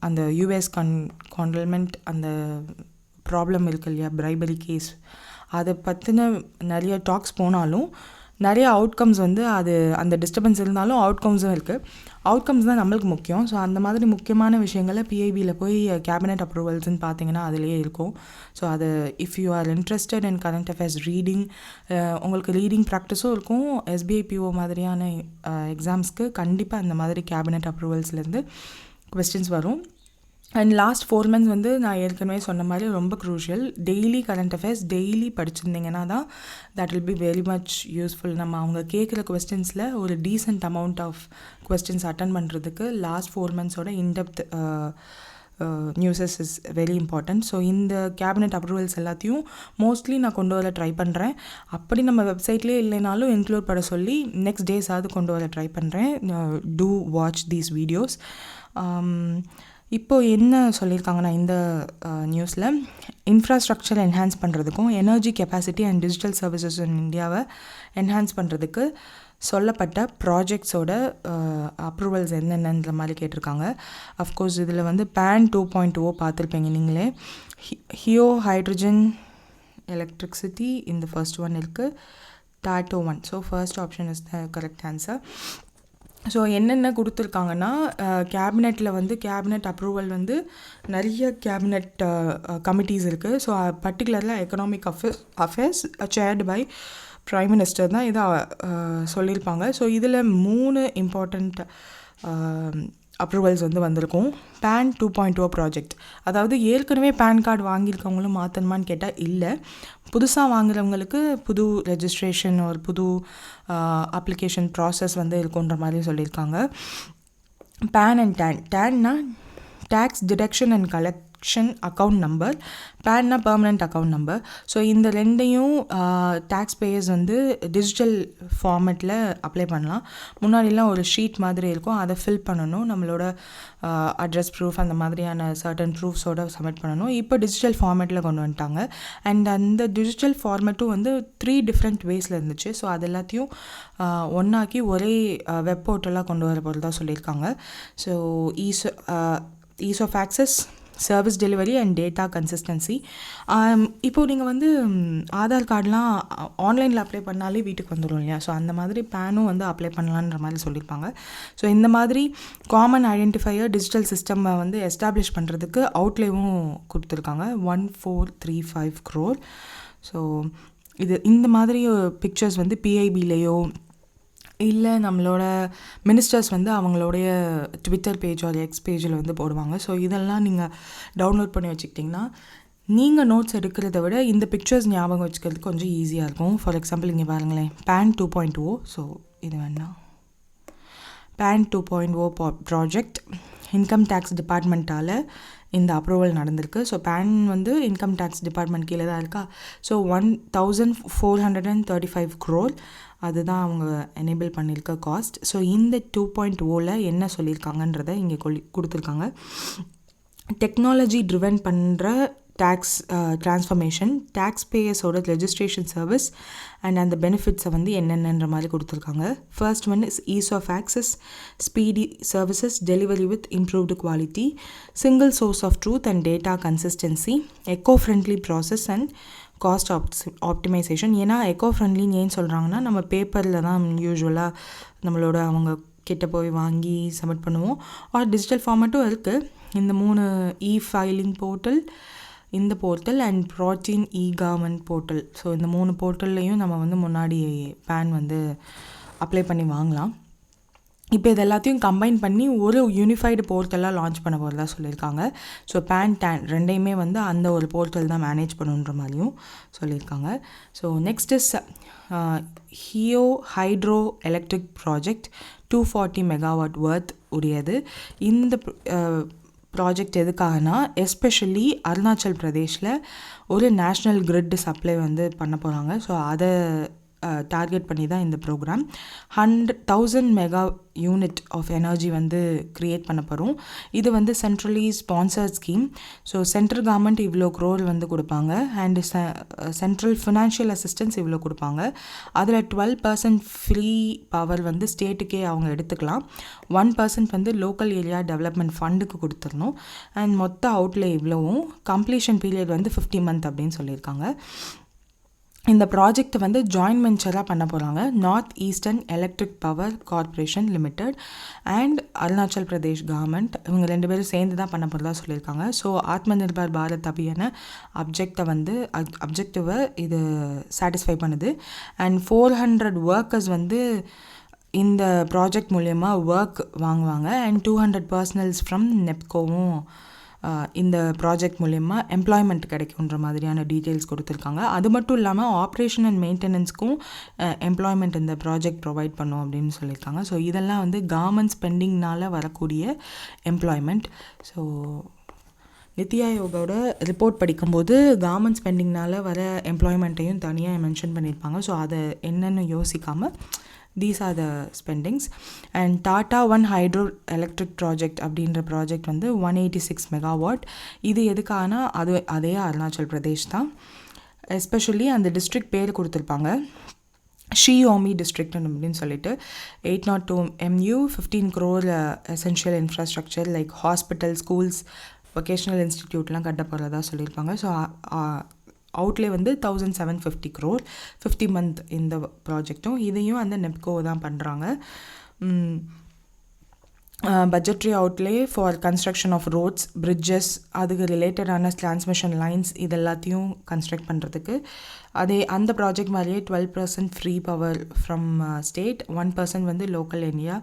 அந்த US கான்ட்ரல்மெண்ட் அந்த ப்ராப்ளம் இருக்கு இல்லையா, பிரைபரி கேஸ், அதை பற்றின நிறைய டாக்ஸ் போனாலும் நிறைய அவுட்கம்ஸ் வந்து அந்த டிஸ்டர்பன்ஸ் இருந்தாலும் அவுட்கம்ஸும் இருக்குது. அவுட்கம்ஸ் தான் நம்மளுக்கு முக்கியம். ஸோ அந்த மாதிரி முக்கியமான விஷயங்களை PIBயில் போய் கேபினெட் அப்ரூவல்ஸ்ன்னு பார்த்தீங்கன்னா அதிலே இருக்கும். ஸோ அது if you are interested in current affairs reading, உங்களுக்கு ரீடிங் ப்ராக்டிஸும் இருக்கும். SBI PO மாதிரியான எக்ஸாம்ஸ்க்கு கண்டிப்பாக அந்த மாதிரி கேபினெட் அப்ரூவல்ஸ்லேருந்து கொஸ்டின்ஸ் வரும். அண்ட் லாஸ்ட் 4 months வந்து நான் ஏற்கனவே சொன்ன மாதிரி ரொம்ப crucial. Daily current affairs daily படிச்சிருந்தீங்கன்னா தான் that will be very much useful. நம்ம அவங்க கேட்குற கொஸ்டின்ஸில் ஒரு decent amount of questions attend பண்ணுறதுக்கு last 4 months in-depth newses is very important. So இந்த கேபினெட் அப்ரூவல்ஸ் எல்லாத்தையும் மோஸ்ட்லி நான் கொண்டு வர ட்ரை பண்ணுறேன். அப்படி நம்ம வெப்சைட்லேயே இல்லைனாலும் இன்க்ளூட் பண்ண சொல்லி நெக்ஸ்ட் டேஸாவது கொண்டு வர ட்ரை பண்ணுறேன். To watch these videos. இப்போது என்ன சொல்லியிருக்காங்கன்னா இந்த நியூஸில் இன்ஃப்ராஸ்ட்ரக்சர் என்ஹான்ஸ் பண்ணுறதுக்கும் energy capacity and digital services in இந்தியாவை என்ஹான்ஸ் பண்ணுறதுக்கு சொல்லப்பட்ட ப்ராஜெக்ட்ஸோட அப்ரூவல்ஸ் என்னென்னன்ற மாதிரி கேட்டிருக்காங்க. அஃப்கோர்ஸ் இதில் வந்து PAN 2.0 பார்த்துருப்பீங்க நீங்களே. ஹியோ ஹைட்ரஜன் எலக்ட்ரிசிட்டி இந்த ஃபர்ஸ்ட் ஒன் இருக்குது. TATO 1. So first option is the correct answer. So என்னென்ன கொடுத்துருக்காங்கன்னா கேபினெட்டில் வந்து கேபினெட் அப்ரூவல் வந்து நிறைய கேபினெட் கமிட்டிஸ் இருக்குது. ஸோ பர்டிகுலரில் economic affairs chaired by prime minister தான் இதை சொல்லியிருப்பாங்க. ஸோ இதில் 3 இம்பார்ட்டண்ட் அப்ரூவல்ஸ் வந்து வந்திருக்கும். PAN 2.0 ப்ராஜெக்ட், அதாவது ஏற்கனவே பேன் கார்டு வாங்கியிருக்கவங்களும் மாற்றணுமான்னு கேட்டால் இல்லை. புதுசாக வாங்குறவங்களுக்கு புது ரெஜிஸ்ட்ரேஷன் ஒரு புது அப்ளிகேஷன் ப்ராசஸ் வந்து இருக்குன்ற மாதிரி சொல்லியிருக்காங்க. PAN அண்ட் TANனா tax deduction and collection account number, PANனா பெர்மனண்ட் அக்கௌண்ட் நம்பர். ஸோ இந்த ரெண்டையும் டேக்ஸ் பேயர்ஸ் வந்து டிஜிட்டல் ஃபார்மேட்டில் அப்ளை பண்ணலாம். முன்னாடிலாம் ஒரு ஷீட் மாதிரி இருக்கும், அதை ஃபில் பண்ணணும், நம்மளோட அட்ரஸ் ப்ரூஃப் அந்த மாதிரியான சர்டன் ப்ரூஃப்ஸோடு சப்மிட் பண்ணணும். இப்போ டிஜிட்டல் ஃபார்மேட்டில் கொண்டு வந்துட்டாங்க. அண்ட் அந்த டிஜிட்டல் ஃபார்மேட்டும் வந்து 3 டிஃப்ரெண்ட் வேஸில் இருந்துச்சு. ஸோ அது எல்லாத்தையும் ஒன்றாக்கி ஒரே வெப் போர்ட்டலாக கொண்டு வர போகிறதா சொல்லியிருக்காங்க. So ease of access, service delivery and data consistency. இப்போது நீங்கள் வந்து ஆதார் கார்டெலாம் ஆன்லைனில் அப்ளை பண்ணாலே வீட்டுக்கு வந்துடும் இல்லையா? ஸோ அந்த மாதிரி PANும் வந்து அப்ளை பண்ணலான்ற மாதிரி சொல்லியிருப்பாங்க. ஸோ இந்த மாதிரி காமன் ஐடென்டிஃபையர் டிஜிட்டல் சிஸ்டம்மை வந்து எஸ்டாப்ளிஷ் பண்ணுறதுக்கு அவுட்லேவும் கொடுத்துருக்காங்க 1435 crore. ஸோ இந்த மாதிரி பிக்சர்ஸ் வந்து PIBலேயோ இல்லை நம்மளோட மினிஸ்டர்ஸ் வந்து அவங்களுடைய ட்விட்டர் பேஜ் ஒரு எக்ஸ் பேஜில் வந்து போடுவாங்க. ஸோ இதெல்லாம் நீங்கள் டவுன்லோட் பண்ணி வச்சுக்கிட்டிங்கன்னா நீங்கள் நோட்ஸ் எடுக்கிறத விட இந்த பிக்சர்ஸ் ஞாபகம் வச்சுக்கிறதுக்கு கொஞ்சம் ஈஸியாக இருக்கும். ஃபார் எக்ஸாம்பிள் இங்கே பாருங்களேன், PAN 2.0. ஸோ இது வேணாம், PAN 2.0 ப்ராஜெக்ட் இன்கம் டேக்ஸ் டிபார்ட்மெண்ட்டால் இந்த அப்ரூவல் நடந்திருக்கு. ஸோ PAN வந்து இன்கம் டேக்ஸ் டிபார்ட்மெண்ட் கீழே தான் இருக்கா. ஸோ 1435 crore அதுதான் அவங்க எனேபிள் பண்ணியிருக்க காஸ்ட். ஸோ இந்த 2.0ல என்ன சொல்லியிருக்காங்கன்றதை இங்கே கொடுத்துருக்காங்க. டெக்னாலஜி ட்ரிவன் பண்ணுற டேக்ஸ் ட்ரான்ஸ்ஃபர்மேஷன், டேக்ஸ் பேயர்ஸோட ரெஜிஸ்ட்ரேஷன் சர்வீஸ் அண்ட் அந்த பெனிஃபிட்ஸை வந்து என்னென்னன்ற மாதிரி கொடுத்துருக்காங்க. First one is ease of access, speedy services, delivery with improved quality, single source of truth and data consistency, eco friendly process and cost optimisation. ஏன்னா eco ஃப்ரெண்ட்லின்னு ஏன் சொல்கிறாங்கன்னா, நம்ம பேப்பரில் தான் யூஸ்வலாக நம்மளோட அவங்க கிட்ட போய் வாங்கி சப்மிட் பண்ணுவோம். ஆர் டிஜிட்டல் ஃபார்மேட்டும் இருக்குது. இந்த 3 ஃபைலிங் போர்ட்டல், இந்த போர்ட்டல் அண்ட் ப்ராச்சீன் கவர்மெண்ட் போர்ட்டல். ஸோ இந்த 3 போர்ட்டல்லையும் நம்ம வந்து முன்னாடி PAN வந்து அப்ளை பண்ணி வாங்கலாம். இப்போ இது எல்லாத்தையும் கம்பைன் பண்ணி ஒரு யூனிஃபைடு போர்ட்டலாக லான்ச் பண்ண போகிறதா சொல்லியிருக்காங்க. ஸோ PAN TAN ரெண்டையுமே வந்து அந்த ஒரு போர்ட்டல் தான் மேனேஜ் பண்ணுன்ற மாதிரியும் சொல்லியிருக்காங்க. So next is ஹியோ hydro electric project 240 megawatt worth உடையது. இந்த ப்ராஜெக்ட் எதுக்காகனா, எஸ்பெஷலி அருணாச்சல் பிரதேஷில் ஒரு நேஷ்னல் கிரிட் சப்ளை வந்து பண்ண போகிறாங்க. ஸோ அதை டார்கெட் பண்ணி தான் இந்த programme. 100,000 mega unit of energy வந்து க்ரியேட் பண்ண போகிறோம். இது வந்து centrally sponsored scheme. So central government இவ்வளோ crore வந்து கொடுப்பாங்க அண்டு சென்ட்ரல் ஃபினான்ஷியல் அசிஸ்டன்ஸ் இவ்வளோ கொடுப்பாங்க. அதில் 12% ஃப்ரீ பவர் வந்து ஸ்டேட்டுக்கே அவங்க எடுத்துக்கலாம். 1% வந்து லோக்கல் ஏரியா டெவலப்மெண்ட் ஃபண்டுக்கு கொடுத்துடணும். அண்ட் மொத்த அவுட்லே இவ்வளோவும், கம்ப்ளீஷன் பீரியட் வந்து 50 months அப்படின்னு சொல்லியிருக்காங்க. இந்த ப்ராஜெக்ட் வந்து ஜாயின்ட் வெஞ்சராக பண்ண போகிறாங்க. North eastern electric power corporation limited and Arunachal Pradesh government, இவங்க 2 பேரும் சேர்ந்து தான் பண்ண போகிறதா சொல்லியிருக்காங்க. ஸோ ஆத்ம நிர்பர் பாரத் அபியான அப்ஜெக்டிவை இது சாட்டிஸ்ஃபை பண்ணுது. அண்ட் 400 ஒர்க்கர்ஸ் வந்து இந்த ப்ராஜெக்ட் மூலயமா ஒர்க் வாங்குவாங்க. அண்ட் 200 பர்சனல்ஸ் ஃப்ரம் நெப்கோவும் இந்த ப்ராஜெக்ட் மூலயமா எம்ப்ளாய்மெண்ட் கிடைக்குன்ற மாதிரியான டீட்டெயில்ஸ் கொடுத்துருக்காங்க. அது மட்டும் இல்லாமல் ஆப்ரேஷன் அண்ட் மெயின்டெனன்ஸ்க்கும் எம்ப்ளாய்மெண்ட் இந்த ப்ராஜெக்ட் ப்ரொவைட் பண்ணும் அப்படின்னு சொல்லியிருக்காங்க. ஸோ இதெல்லாம் வந்து கவர்மெண்ட் ஸ்பெண்டிங்னால் வரக்கூடிய எம்ப்ளாய்மெண்ட். ஸோ நித்தி ஆயோகோட ரிப்போர்ட் படிக்கும்போது கவர்மெண்ட் ஸ்பெண்டிங்னால வர எம்ப்ளாய்மெண்ட்டையும் தனியாக மென்ஷன் பண்ணியிருப்பாங்க. ஸோ அதை என்னென்னு யோசிக்காமல் these are the spendings. And tata one hydro electric project அப்படின்ற ப்ராஜெக்ட் வந்து 186 மெகாவாட். இது எதுக்கானா அதே அருணாச்சல் பிரதேஷ் தான். எஸ்பெஷலி அந்த டிஸ்ட்ரிக்ட் பேர் கொடுத்துருப்பாங்க, ஷியோமி டிஸ்ட்ரிக்ட் அப்படின்னு சொல்லிட்டு. 802 MU 15 crore essential infrastructure like hospital, schools, vocational இன்ஸ்டிடியூட்லாம் கட்ட போகிறதா சொல்லியிருப்பாங்க. ஸோ அவுட்லே வந்து 1750 crore 50 month இந்த ப்ராஜெக்டும். இதையும் அந்த நெப்கோ தான் பண்ணுறாங்க. Budgetary outlay for construction of roads, bridges, அதுக்கு ரிலேட்டடான டிரான்ஸ்மிஷன் லைன்ஸ் இது எல்லாத்தையும் கன்ஸ்ட்ரக்ட் பண்ணுறதுக்கு. அந்த ப்ராஜெக்ட் மாதிரியே 12% ஃப்ரீ பவர் ஃப்ரம் ஸ்டேட், 1% வந்து லோக்கல் ஏரியா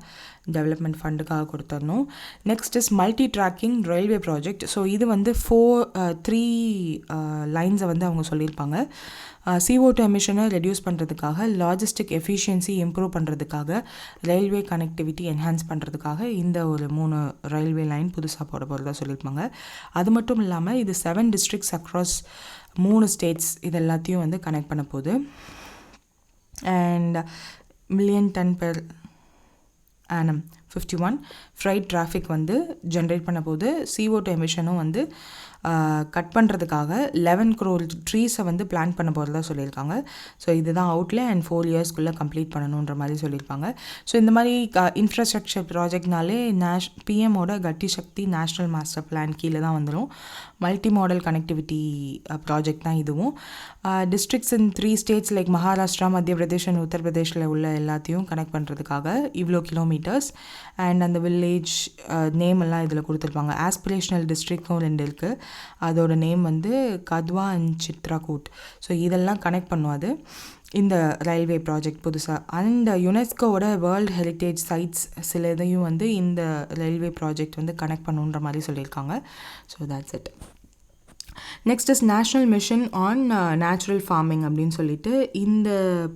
டெவலப்மெண்ட் ஃபண்டுக்காக கொடுத்துடணும். Next is multi tracking railway project. So இது வந்து 3 லைன்ஸை வந்து அவங்க சொல்லியிருப்பாங்க. CO2 எமிஷனை ரெடியூஸ் பண்ணுறதுக்காக, லாஜிஸ்டிக் எஃபிஷியன்சி இம்ப்ரூவ் பண்ணுறதுக்காக, ரயில்வே கனெக்டிவிட்டி என்ஹான்ஸ் பண்ணுறதுக்காக இந்த ஒரு 3 ரயில்வே லைன் புதுசாக போட போகிறதா சொல்லியிருப்பாங்க. அது மட்டும் இல்லாமல் இது 7 districts அக்ராஸ் 3 ஸ்டேட்ஸ் இது எல்லாத்தையும் வந்து கனெக்ட் பண்ண போகுது. And million tonne per annum 51 freight traffic வந்து ஜென்ரேட் பண்ண போது. CO2 எமிஷனும் வந்து கட் பண்ணுறதுக்காக 11 crore ட்ரீஸை வந்து பிளான் பண்ண போகிறதா சொல்லியிருக்காங்க. ஸோ இதுதான் அவுட்லே அண்ட் 4 yearsக்குள்ளே கம்ப்ளீட் பண்ணணுன்ற மாதிரி சொல்லியிருப்பாங்க. ஸோ இந்த மாதிரி இன்ஃப்ராஸ்ட்ரக்சர் ப்ராஜெக்ட்னாலே பிஎம்மோட கட்டி சக்தி நேஷ்னல் மாஸ்டர் பிளான் கீழே தான் வந்துடும். மல்டி மாடல் கனெக்டிவிட்டி ப்ராஜெக்ட் தான் இதுவும். டிஸ்ட்ரிக்ட்ஸ் இன் 3 states லைக் மகாராஷ்டிரா, மத்திய பிரதேஷ் அண்ட் உத்தரப்பிரதேஷில் உள்ள எல்லாத்தையும் கனெக்ட் பண்ணுறதுக்காக இவ்வளோ கிலோமீட்டர்ஸ். அண்ட் அந்த வில்லேஜ் நேம் எல்லாம் இதில் கொடுத்துருப்பாங்க. ஆஸ்பிரேஷனல் டிஸ்ட்ரிக்டும் 2 இருக்குது. அதோட நேம் வந்து கத்வா அண்ட் சித்ராகூட். ஸோ இதெல்லாம் கனெக்ட் பண்ணும் அது இந்த ரயில்வே ப்ராஜெக்ட் புதுசாக. அண்ட் யுனெஸ்கோவோட வேர்ல்டு ஹெரிட்டேஜ் சைட்ஸ் சில இதையும் வந்து இந்த ரயில்வே ப்ராஜெக்ட் வந்து கனெக்ட் பண்ணுன்ற மாதிரி சொல்லியிருக்காங்க. So that's it. Next is national mission on natural farming அப்படின்னு சொல்லிட்டு இந்த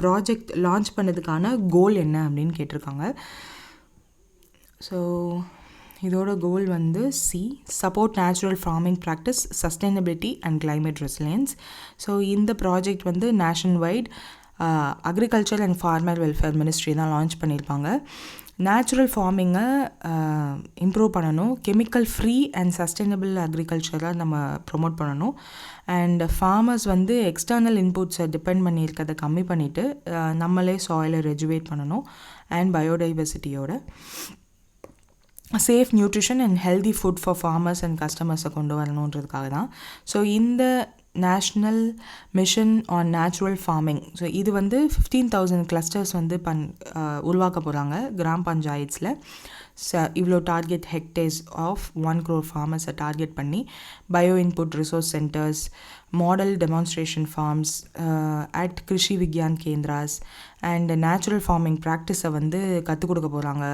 ப்ராஜெக்ட் லான்ச் பண்ணதுக்கான கோல் என்ன அப்படின்னு கேட்டிருக்காங்க. ஸோ இதோட கோல் வந்து support natural farming practice, sustainability and climate resilience. So இந்த ப்ராஜெக்ட் வந்து nationwide agriculture and farmer welfare ministry தான் லான்ச் பண்ணியிருப்பாங்க. நேச்சுரல் ஃபார்மிங்கை இம்ப்ரூவ் பண்ணணும், கெமிக்கல் ஃப்ரீ அண்ட் சஸ்டைனபிள் அக்ரிகல்ச்சராக நம்ம ப்ரொமோட் பண்ணணும். அண்ட் ஃபார்மர்ஸ் வந்து எக்ஸ்டர்னல் இன்புட்ஸை டிபெண்ட் பண்ணியிருக்கிறத கம்மி பண்ணிவிட்டு நம்மளே சாயிலை ரெஜுவேட் பண்ணணும். அண்ட் பயோடைவர்சிட்டியோட safe nutrition and healthy food for farmers and கஸ்டமர்ஸை கொண்டு வரணுன்றதுக்காக தான். ஸோ இந்த national mission on natural farming, so இது வந்து 15,000 கிளஸ்டர்ஸ் வந்து உருவாக்க போகிறாங்க கிராம் பஞ்சாயத்ஸில். இவ்வளோ டார்கெட் ஹெக்டேர்ஸ் ஆஃப் 1 crore ஃபார்மர்ஸை டார்கெட் பண்ணி bio input resource centres, model demonstration farms at Krishi Vigyan Kendras and natural farming ப்ராக்டிஸை வந்து கற்றுக் கொடுக்க போகிறாங்க.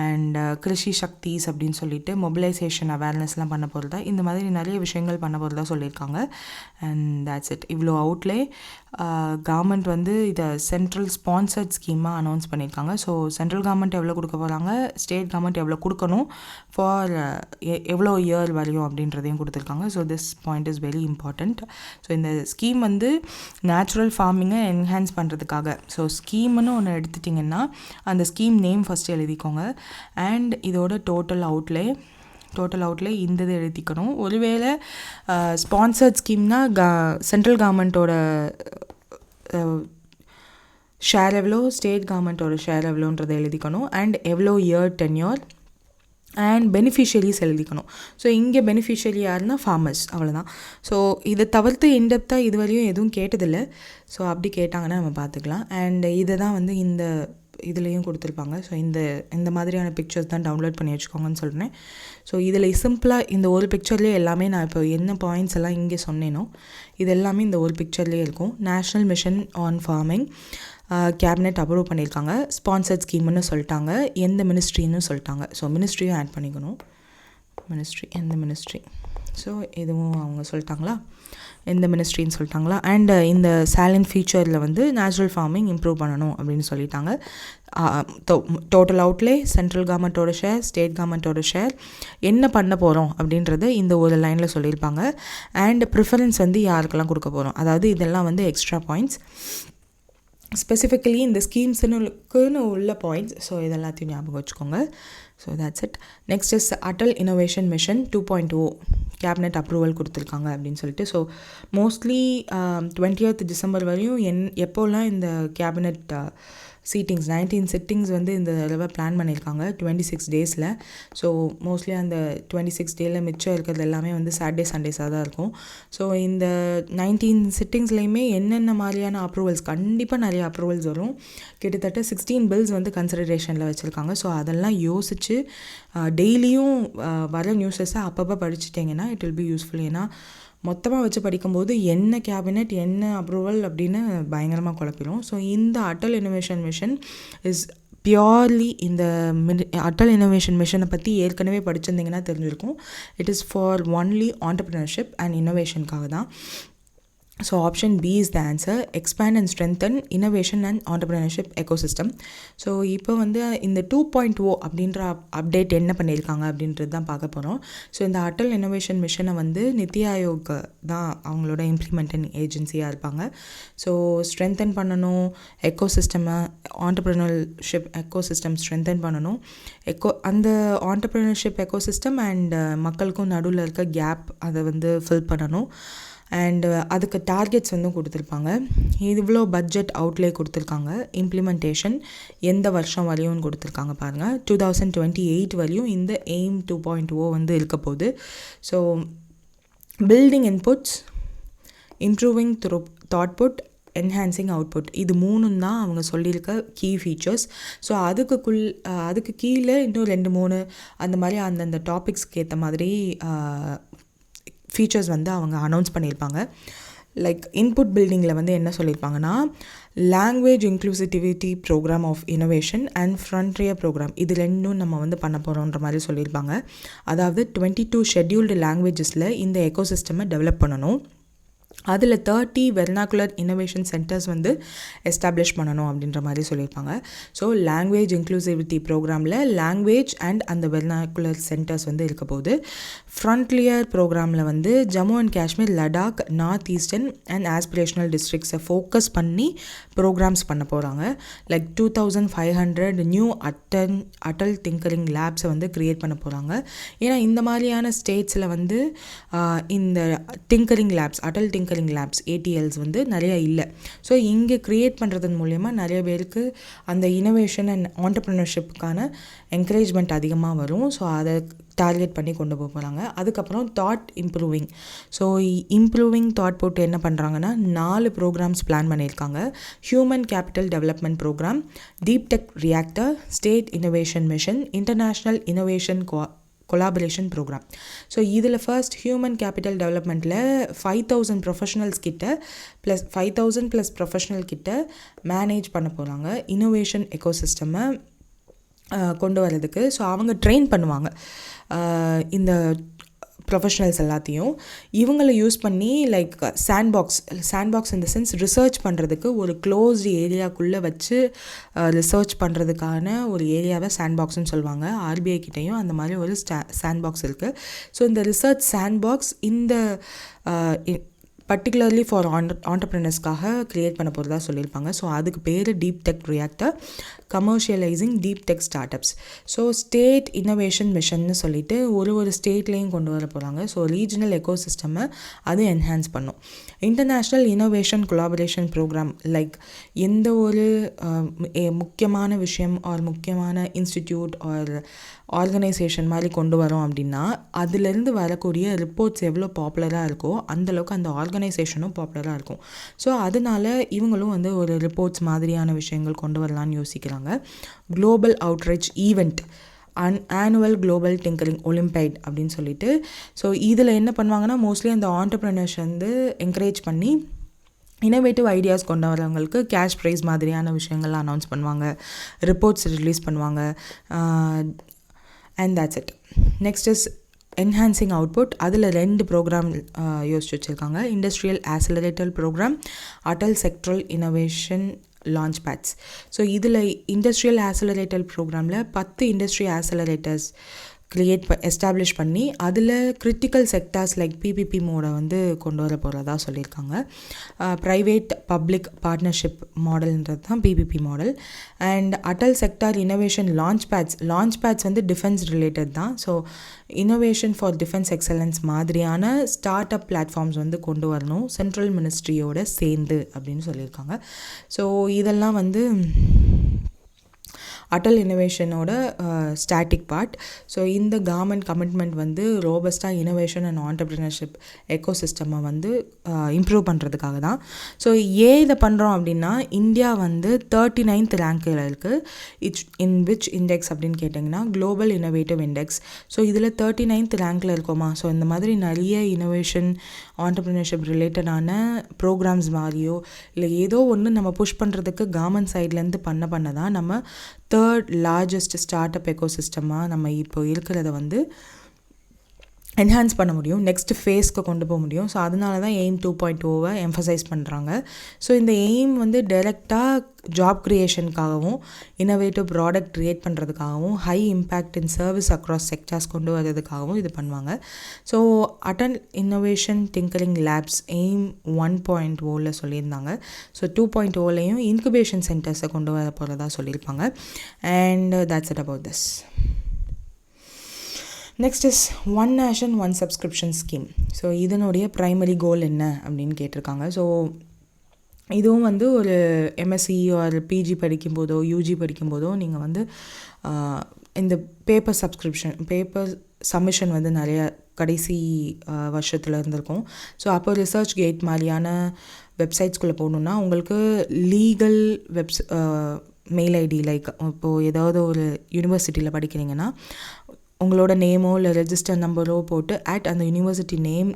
அண்ட் கிருஷி சக்திஸ் அப்படின்னு சொல்லிட்டு மொபிலைசேஷன் அவேர்னஸ்லாம் பண்ண போகிறதா, இந்த மாதிரி நிறைய விஷயங்கள் பண்ண போகிறதா சொல்லியிருக்காங்க. And that's it. இவ்வளோ அவுட்லே கவர்மெண்ட் வந்து இதை சென்ட்ரல் ஸ்பான்சர்ட் ஸ்கீமாக அனௌன்ஸ் பண்ணியிருக்காங்க. ஸோ சென்ட்ரல் கவர்மெண்ட் எவ்வளோ கொடுக்க போகிறாங்க, ஸ்டேட் கவர்மெண்ட் எவ்வளோ கொடுக்கணும், ஃபார் எவ்வளோ இயர் வரையும் அப்படின்றதையும் கொடுத்துருக்காங்க. So this point is very important. So இந்த ஸ்கீம் வந்து நேச்சுரல் ஃபார்மிங்கை என்ஹான்ஸ் பண்ணுறதுக்காக. ஸோ ஸ்கீம்னு ஒன்று எடுத்துட்டிங்கன்னா அந்த ஸ்கீம் நேம் ஃபஸ்ட்டு எழுதிக்கோங்க. அண்ட் இதோட டோட்டல் அவுட்லே இந்த இது எழுதிக்கணும். ஒருவேளை ஸ்பான்சர்ட் ஸ்கீம்னா சென்ட்ரல் கவர்மெண்ட்டோட ஷேர் எவ்வளோ, ஸ்டேட் கவர்மெண்ட்டோட ஷேர் எவ்வளோன்றதை எழுதிக்கணும். அண்ட் எவ்வளோ இயர் டென்யூர் அண்ட் பெனிஃபிஷியரிஸ் எழுதிக்கணும். ஸோ இங்கே பெனிஃபிஷியரி யாருன்னா ஃபார்மர்ஸ், அவ்வளோதான். ஸோ இதை தவிர்த்து இன்டெப்த்தாக இது வரையும் எதுவும் கேட்டதில்லை. ஸோ அப்படி கேட்டாங்கன்னா நம்ம பார்த்துக்கலாம். அண்ட் இதை தான் வந்து இந்த இதுலேயும் கொடுத்துருப்பாங்க. ஸோ இந்த மாதிரியான பிக்சர்ஸ் தான் டவுன்லோட் பண்ணி வச்சுக்கோங்கன்னு சொல்கிறேன். ஸோ இதில் சிம்பிளாக இந்த ஒரு பிக்சர்லேயே எல்லாமே நான் இப்போ என்ன பாயிண்ட்ஸ் எல்லாம் இங்கே சொன்னேனோ இது எல்லாமே இந்த ஒரு பிக்சர்லேயே இருக்கும். National mission on farming cabinet approve பண்ணியிருக்காங்க. ஸ்பான்சர்ட் ஸ்கீம்னு சொல்லிட்டாங்க, எந்த மினிஸ்ட்ரின்னு சொல்லிட்டாங்க. ஸோ மினிஸ்ட்ரியும் ஆட் பண்ணிக்கணும். மினிஸ்ட்ரி, எந்த மினிஸ்ட்ரி? ஸோ இதுவும் அவங்க சொல்லிட்டாங்களா, எந்த மினிஸ்ட்ரின்னு சொல்லிட்டாங்களா. அண்ட் இந்த சேலன் ஃபீச்சரில் வந்து நேச்சுரல் ஃபார்மிங் இம்ப்ரூவ் பண்ணணும் அப்படின்னு சொல்லிட்டாங்க. டோட்டல் அவுட்லே சென்ட்ரல் கவர்மெண்ட்டோட ஷேர், ஸ்டேட் கவர்மெண்ட்டோட ஷேர், என்ன பண்ண போகிறோம் அப்படின்றத இந்த ஒரு லைனில் சொல்லியிருப்பாங்க. அண்ட் ப்ரிஃபரன்ஸ் வந்து யாருக்கெல்லாம் கொடுக்க போகிறோம், அதாவது இதெல்லாம் வந்து எக்ஸ்ட்ரா பாயிண்ட்ஸ், ஸ்பெசிஃபிக்கலி இந்த ஸ்கீம்ஸுன்னு உள்ள பாயிண்ட்ஸ். ஸோ இதெல்லாத்தையும் ஞாபகம் வச்சுக்கோங்க. So that's it. Next is Atal innovation mission 2.0 cabinet approval கொடுத்துருக்காங்க அப்படின்னு சொல்லிட்டு. ஸோ மோஸ்ட்லி 20th டிசம்பர் வரையும் எப்போல்லாம் இந்த கேபினெட் சீட்டிங்ஸ் 19 சிட்டிங்ஸ் வந்து இந்த தடவை பிளான் பண்ணியிருக்காங்க 26 டேஸில். ஸோ மோஸ்ட்லி அந்த 26 டேயில் மிச்சம் இருக்கிறது எல்லாமே வந்து சாட்டர்டே சண்டேஸாக தான் இருக்கும். ஸோ இந்த 19 சிட்டிங்ஸ்லேயுமே என்னென்ன மாதிரியான அப்ரூவல்ஸ், கண்டிப்பாக நிறைய அப்ரூவல்ஸ் வரும். கிட்டத்தட்ட 16 பில்ஸ் வந்து கன்சிடரேஷனில் வச்சுருக்காங்க. ஸோ அதெல்லாம் யோசித்து டெய்லியும் வர நியூஸஸை அப்பப்போ படிச்சுட்டிங்கன்னா இட் வில் பி யூஸ்ஃபுல். ஏன்னா மொத்தமாக வச்சு படிக்கும்போது என்ன கேபினெட் என்ன அப்ரூவல் அப்படின்னு பயங்கரமாக குழப்பிடும். ஸோ இந்த Atal innovation mission is purely, இந்த அட்டல் இன்னோவேஷன் மிஷனை பற்றி ஏற்கனவே படிச்சிருந்தீங்கன்னா தெரிஞ்சிருக்கும். It is for only entrepreneurship and இன்னோவேஷனுக்காக தான். So option B is the answer. Expand and strengthen innovation and entrepreneurship ecosystem. So இப்போ வந்து இந்த 2.0 அப்படின்ற அப்டேட் என்ன பண்ணியிருக்காங்க அப்படின்றது தான் பார்க்க போகிறோம். ஸோ இந்த அட்டல் இன்னோவேஷன் மிஷனை வந்து நித்தி ஆயோக் தான் அவங்களோட இம்ப்ளிமெண்டிங் ஏஜென்சியாக இருப்பாங்க. ஸோ ஸ்ட்ரென்தன் பண்ணணும் எக்கோசிஸ்டமை, ஆண்டர்ப்ரினர்ஷிப் எக்கோசிஸ்டம் ஸ்ட்ரென்தன் பண்ணணும். அந்த ஆண்டர்ப்ரினர்ஷிப் எக்கோசிஸ்டம் அண்ட் மக்களுக்கும் நடுவில் இருக்க கேப் அதை வந்து ஃபில் பண்ணணும். அண்டு அதுக்கு டார்கெட்ஸ் வந்து கொடுத்துருப்பாங்க. இவ்வளோ பட்ஜெட் அவுட்லே கொடுத்துருக்காங்க. இம்ப்ளிமெண்டேஷன் எந்த வருஷம் வரையும்னு கொடுத்துருக்காங்க பாருங்கள். 2028 வரையும் இந்த எய்ம் 2.0 வந்து இருக்க போகுது. So building inputs, improving throughput, enhancing output, இது மூணும் தான் அவங்க சொல்லியிருக்க கீ ஃபீச்சர்ஸ். ஸோ அதுக்கு கீழே இன்னும் 2-3 அந்த மாதிரி அந்தந்த டாபிக்ஸ்க்கு ஏற்ற மாதிரி ஃபீச்சர்ஸ் வந்து அவங்க அனௌன்ஸ் பண்ணியிருப்பாங்க. லைக் இன்புட் பில்டிங்கில் வந்து என்ன சொல்லியிருப்பாங்கன்னா, language inclusivity program of innovation and frontier program, இது ரெண்டும் நம்ம வந்து பண்ண போகிறோன்ற மாதிரி சொல்லியிருப்பாங்க. அதாவது 22 ஷெட்யூல்டு லாங்குவேஜஸில் இந்த எக்கோசிஸ்டமை டெவலப் பண்ணணும். அதில் 30 வெர்னாகுலர் இன்னோவேஷன் சென்டர்ஸ் வந்து எஸ்டாப்ளிஷ் பண்ணணும் அப்படின்ற மாதிரி சொல்லியிருப்பாங்க. ஸோ லாங்குவேஜ் இன்க்ளூசிவிட்டி ப்ரோக்ராமில் லாங்குவேஜ் அண்ட் அந்த வெர்னாகுலர் சென்டர்ஸ் வந்து இருக்க போது. ஃப்ரண்ட்லியர் ப்ரோக்ராமில் வந்து Jammu and Kashmir, Ladakh, north eastern and aspirational டிஸ்ட்ரிக்ஸை ஃபோக்கஸ் பண்ணி ப்ரோக்ராம்ஸ் பண்ண போகிறாங்க. லைக் 2500 நியூ அட்டல் டிங்கரிங் லேப்ஸை வந்து க்ரியேட் பண்ண போகிறாங்க. ஏன்னா இந்த மாதிரியான ஸ்டேட்ஸில் வந்து இந்த tinkering labs, Atal tinkering labs ATLs வந்து நிறையா இல்லை. ஸோ இங்கே க்ரியேட் பண்ணுறதன் மூலயமா நிறைய பேருக்கு அந்த இனோவேஷன் அண்ட் ஆண்டர்ப்ரினர்ஷிப்புக்கான என்கரேஜ்மெண்ட் அதிகமாக வரும். ஸோ அதை டார்கெட் பண்ணி கொண்டு போக போகிறாங்க. அதுக்கப்புறம் that improving. So improving that போட்டு என்ன பண்ணுறாங்கன்னா 4 ப்ரோக்ராம்ஸ் பிளான் பண்ணியிருக்காங்க. Human capital development programme, deep tech reactor, state innovation mission, international innovation collaboration programme. So இதில் ஃபர்ஸ்ட் ஹியூமன் கேபிட்டல் டெவலப்மெண்ட்டில் 5000 ப்ரொஃபஷனல்ஸ் கிட்ட ப்ளஸ் 5000 ப்ளஸ் ப்ரொஃபஷனல் கிட்ட மேனேஜ் பண்ண போகிறாங்க இனோவேஷன் எக்கோசிஸ்டமை கொண்டு வரதுக்கு. ஸோ அவங்க ட்ரெயின் பண்ணுவாங்க இந்த ப்ரொஃபஷனல்ஸ் எல்லாத்தையும். இவங்களை யூஸ் பண்ணி லைக் சாண்ட்பாக்ஸ் இந்த சென்ஸ் ரிசர்ச் பண்ணுறதுக்கு ஒரு க்ளோஸ்டு ஏரியாக்குள்ளே வச்சு ரிசர்ச் பண்ணுறதுக்கான ஒரு ஏரியாவை சாண்ட்பாக்ஸ்னு சொல்லுவாங்க. RBI கிட்டேயும் அந்த மாதிரி ஒரு சாண்ட்பாக்ஸ் இருக்குது. ஸோ இந்த ரிசர்ச் சாண்ட்பாக்ஸ் இந்த பர்டிகுலர்லி ஃபார் ஆண்டர்ப்ரினர்ஸ்க்காக க்ரியேட் பண்ண போகிறதா சொல்லியிருப்பாங்க. ஸோ அதுக்கு பேர் deep tech reactor, commercialising deep tech startups. So state innovation மிஷன்னு சொல்லிட்டு ஒரு ஸ்டேட்லேயும் கொண்டு வர போகிறாங்க. ஸோ ரீஜனல் எக்கோசிஸ்டமை அது என்ஹான்ஸ் பண்ணும். International innovation collaboration programme, like எந்த ஒரு முக்கியமான விஷயம் ஆர் முக்கியமான இன்ஸ்டிடியூட் ஆர் ஆர்கனைசேஷன் மாதிரி கொண்டு வரோம் அப்படின்னா அதுலேருந்து வரக்கூடிய ரிப்போர்ட்ஸ் எவ்வளோ பாப்புலராக இருக்கோ அந்தளவுக்கு அந்த ஆர்கனைசேஷனும் பாப்புலராக இருக்கும். ஸோ அதனால இவங்களும் வந்து ஒரு ரிப்போர்ட்ஸ் மாதிரியான விஷயங்கள் கொண்டு வரலான்னு யோசிக்கிறாங்க. Global outreach event, annual global tinkering olympiad அப்படின்னு சொல்லிட்டு. ஸோ இதில் என்ன பண்ணுவாங்கன்னா மோஸ்ட்லி அந்த ஆண்டர்ப்ரினர்ஸ் வந்து என்கரேஜ் பண்ணி இனோவேட்டிவ் ஐடியாஸ் கொண்டு வரவங்களுக்கு கேஷ் ப்ரைஸ் மாதிரியான விஷயங்கள்லாம் அனௌன்ஸ் பண்ணுவாங்க, ரிப்போர்ட்ஸ் ரிலீஸ் பண்ணுவாங்க. And that's it. Next is enhancing output. அதில் 2 ப்ரோக்ராம் யோசிச்சு வச்சுருக்காங்க. Industrial accelerator program, Atal sectoral innovation launch pads. So இதில் இண்டஸ்ட்ரியல் ஆக்சிலரேட்டர் ப்ரோக்ராமில் 10 இண்டஸ்ட்ரி ஆக்சிலரேட்டர்ஸ் எஸ்டாப்ளிஷ் பண்ணி அதில் கிரிட்டிக்கல் செக்டார்ஸ் லைக் பிபிபி மோடை வந்து கொண்டு வர போகிறதா சொல்லியிருக்காங்க. ப்ரைவேட் பப்ளிக் பார்ட்னர்ஷிப் மாடல்ன்றது தான் PPP model. And Atal sector innovation launch pads வந்து டிஃபென்ஸ் ரிலேட்டட் தான். So innovation for defence excellence மாதிரியான ஸ்டார்ட் அப் பிளாட்ஃபார்ம்ஸ் வந்து கொண்டு வரணும் சென்ட்ரல் மினிஸ்ட்ரியோட சேர்ந்து அப்படின்னு சொல்லியிருக்காங்க. ஸோ இதெல்லாம் வந்து அடல் இனோவேஷனோட ஸ்டாட்டிக் பார்ட். ஸோ இந்த கவர்மெண்ட் கமிட்மெண்ட் வந்து ரோபஸ்டாக இனோவேஷன் அண்ட் ஆண்டர்ப்ரினர்ஷிப் எக்கோசிஸ்டமை வந்து இம்ப்ரூவ் பண்ணுறதுக்காக தான். ஸோ ஏன் இதை பண்ணுறோம் அப்படின்னா, இந்தியா வந்து 39th ரேங்கில் இருக்குது. இன் விச் இண்டெக்ஸ் அப்படின்னு கேட்டிங்கன்னா குளோபல் இனோவேட்டிவ் இண்டெக்ஸ். ஸோ இதில் 39th ரேங்கில் இருக்கோமா. ஸோ இந்த மாதிரி நிறைய இனோவேஷன் ஆண்டர்ப்ரினர்ஷிப் ரிலேட்டடான ப்ரோக்ராம்ஸ் மாதிரியோ இல்லை ஏதோ ஒன்று நம்ம புஷ் பண்ணுறதுக்கு கவர்மெண்ட் சைட்லேருந்து பண்ண தான் நம்ம 3rd லார்ஜஸ்ட் ஸ்டார்ட் அப் எக்கோசிஸ்டமாக நம்ம இப்போ இருக்கிறத வந்து என்ஹான்ஸ் பண்ண முடியும், நெக்ஸ்ட் ஃபேஸ்க்கு கொண்டு போக முடியும். ஸோ அதனால தான் எய்ம் 2.0 எம்ஃபசைஸ் பண்ணுறாங்க. ஸோ இந்த எய்ம் வந்து டைரெக்டாக ஜாப் க்ரியேஷனுக்காகவும் இன்னோவேட்டிவ் ப்ராடக்ட் க்ரியேட் பண்ணுறதுக்காகவும் high impact in service across sectors கொண்டு வரதுக்காகவும் இது பண்ணுவாங்க. So Atal innovation tinkering labs AIM 1.0 சொல்லியிருந்தாங்க. ஸோ 2.0லையும் இன்குபேஷன் சென்டர்ஸை கொண்டு வர போகிறதா சொல்லியிருப்பாங்க. And that's it about this. Next is one nation one subscription scheme. So இதனுடைய ப்ரைமரி கோல் என்ன அப்படின்னு கேட்டிருக்காங்க. ஸோ இதுவும் வந்து ஒரு எம்எஸ்சி ஒரு பிஜி படிக்கும்போதோ யூஜி படிக்கும்போதோ நீங்கள் வந்து இந்த பேப்பர் சப்மிஷன் வந்து நிறைய கடைசி வருஷத்தில் இருந்திருக்கும். ஸோ அப்போ ரிசர்ச் கேட் மாதிரியான வெப்சைட்ஸ்குள்ளே போகணுன்னா உங்களுக்கு லீகல் மெயில் ஐடி லைக் இப்போது ஏதாவது ஒரு யூனிவர்சிட்டியில் படிக்கிறீங்கன்னா உங்களோட நேமோ இல்லை ரெஜிஸ்டர் நம்பரோ போட்டு அந்த யூனிவர்சிட்டி நேம்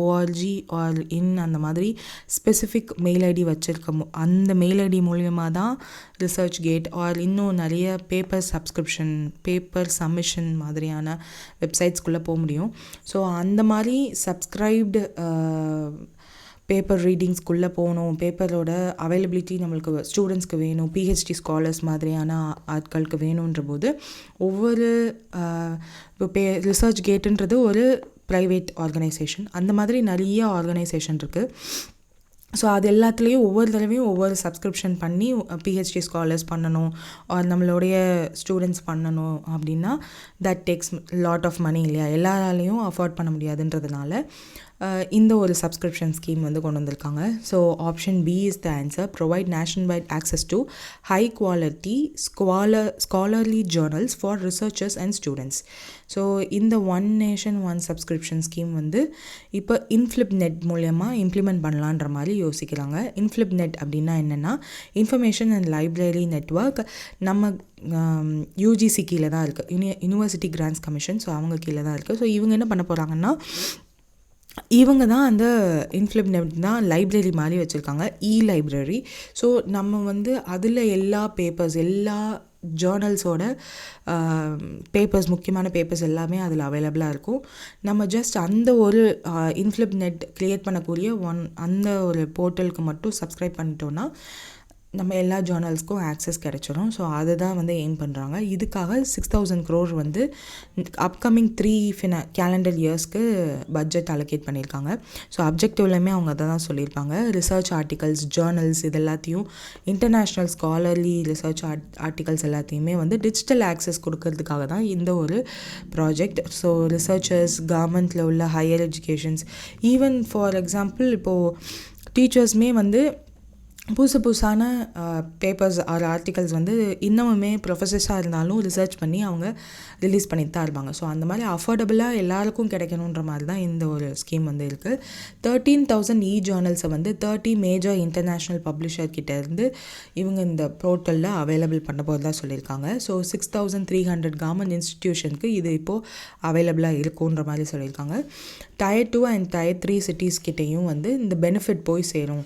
.org ஆர் இன் அந்த மாதிரி ஸ்பெசிஃபிக் மெயில் ஐடி வச்சுருக்க அந்த மெயில் ஐடி மூலியமாக தான் ரிசர்ச் கேட் ஆர் இன்னும் நிறைய பேப்பர் சப்மிஷன் மாதிரியான வெப்சைட்ஸ்குள்ளே போக முடியும். ஸோ அந்த மாதிரி சப்ஸ்கிரைப்டு பேப்பர் ரீடிங்ஸ்குள்ளே போகணும், பேப்பரோட அவைலபிலிட்டி நம்மளுக்கு ஸ்டூடெண்ட்ஸ்க்கு வேணும், பிஹெச்டி ஸ்காலர்ஸ் மாதிரியான ஆட்களுக்கு வேணுன்ற போது ஒவ்வொரு இப்போ ரிசர்ச் கேட்டுன்றது ஒரு ப்ரைவேட் ஆர்கனைசேஷன், அந்த மாதிரி நிறைய ஆர்கனைசேஷன் இருக்குது. ஸோ அது எல்லாத்துலேயும் ஒவ்வொரு தடவையும் ஒவ்வொரு சப்ஸ்கிரிப்ஷன் பண்ணி பிஹெச்டி ஸ்காலர்ஸ் பண்ணணும் ஆர் நம்மளுடைய ஸ்டூடெண்ட்ஸ் பண்ணணும் அப்படின்னா that takes lot of money இல்லையா, எல்லாராலையும் அஃபோர்ட் பண்ண முடியாதுன்றதுனால இந்த ஒரு சப்ஸ்கிரிப்ஷன் ஸ்கீம் வந்து கொண்டு வந்திருக்காங்க. So option B is the answer. Provide national wide access to high quality scholarly journals for researchers and students. So இந்த one nation one subscription scheme வந்து இப்போ இன்ஃப்ளிப் நெட் மூலமாக இம்ப்ளிமெண்ட் பண்ணலான்ற மாதிரி யோசிக்கிறாங்க. இன்ஃப்ளிப் நெட் அப்படின்னா என்னென்னா இன்ஃபர்மேஷன் அண்ட் லைப்ரரி நெட்வொர்க். நம்ம UGC கீழே தான் இருக்குது, யூனிவர்சிட்டி கிராண்ட்ஸ் கமிஷன். ஸோ அவங்க கீழே தான் இருக்குது. ஸோ இவங்க என்ன பண்ண போகிறாங்கன்னா இவங்க தான் அந்த இன்ஃப்ளிப் நெட் தான் லைப்ரரி மாதிரி வச்சுருக்காங்க, லைப்ரரி. ஸோ நம்ம வந்து அதில் எல்லா ஜேர்னல்ஸோட பேப்பர்ஸ் முக்கியமான பேப்பர்ஸ் எல்லாமே அதில் அவைலபிளாக இருக்கும். நம்ம ஜஸ்ட் அந்த ஒரு இன்ஃப்ளிப் நெட் க்ரியேட் பண்ணக்கூடிய அந்த ஒரு போர்ட்டலுக்கு மட்டும் சப்ஸ்கிரைப் பண்ணிட்டோன்னா நம்ம எல்லா ஜேர்னல்ஸ்க்கும் ஆக்சஸ் கிடச்சிரும். ஸோ அதை தான் வந்து எய்ம் பண்ணுறாங்க. இதுக்காக 6,000 crore வந்து அப்கமிங் 3 கேலண்டர் இயர்ஸ்க்கு பட்ஜெட் அலோகேட் பண்ணியிருக்காங்க. ஸோ அப்ஜெக்டிவ்லையுமே அவங்க அதை தான் சொல்லியிருப்பாங்க. ரிசர்ச் ஆர்டிகல்ஸ், ஜேர்னல்ஸ் இது எல்லாத்தையும் இன்டர்நேஷ்னல் ஸ்காலர்லி ரிசர்ச் ஆர்டிகல்ஸ் எல்லாத்தையுமே வந்து டிஜிட்டல் ஆக்சஸ் கொடுக்கறதுக்காக தான் இந்த ஒரு ப்ராஜெக்ட். ஸோ ரிசர்ச்சர்ஸ், கவர்மெண்ட்டில் உள்ள higher educations, even for example இப்போது டீச்சர்ஸுமே வந்து புதுசான பேப்பர்ஸ் ஆர் ஆர்டிகல்ஸ் வந்து இன்னமுமே ப்ரொஃபஸர்ஸாக இருந்தாலும் ரிசர்ச் பண்ணி அவங்க ரிலீஸ் பண்ணிட்டு தான் இருப்பாங்க. ஸோ அந்த மாதிரி அஃபோர்டபுளாக எல்லாருக்கும் கிடைக்கணுன்ற மாதிரி தான் இந்த ஒரு ஸ்கீம் வந்து இருக்குது. 13,000 ஜேர்னல்ஸை வந்து 30 மேஜர் இன்டர்நேஷ்னல் பப்ளிஷர்கிட்டேருந்து இவங்க இந்த போர்ட்டலில் அவைலபிள் பண்ண போகிறதா சொல்லியிருக்காங்க. ஸோ 6,300 கவர்மெண்ட் இன்ஸ்டிடியூஷனுக்கு இது இப்போது அவைலபிளாக இருக்குன்ற மாதிரி சொல்லியிருக்காங்க. Tier 2 அண்ட் Tier 3 சிட்டிஸ்கிட்டையும் வந்து இந்த பெனிஃபிட் போய் சேரும்.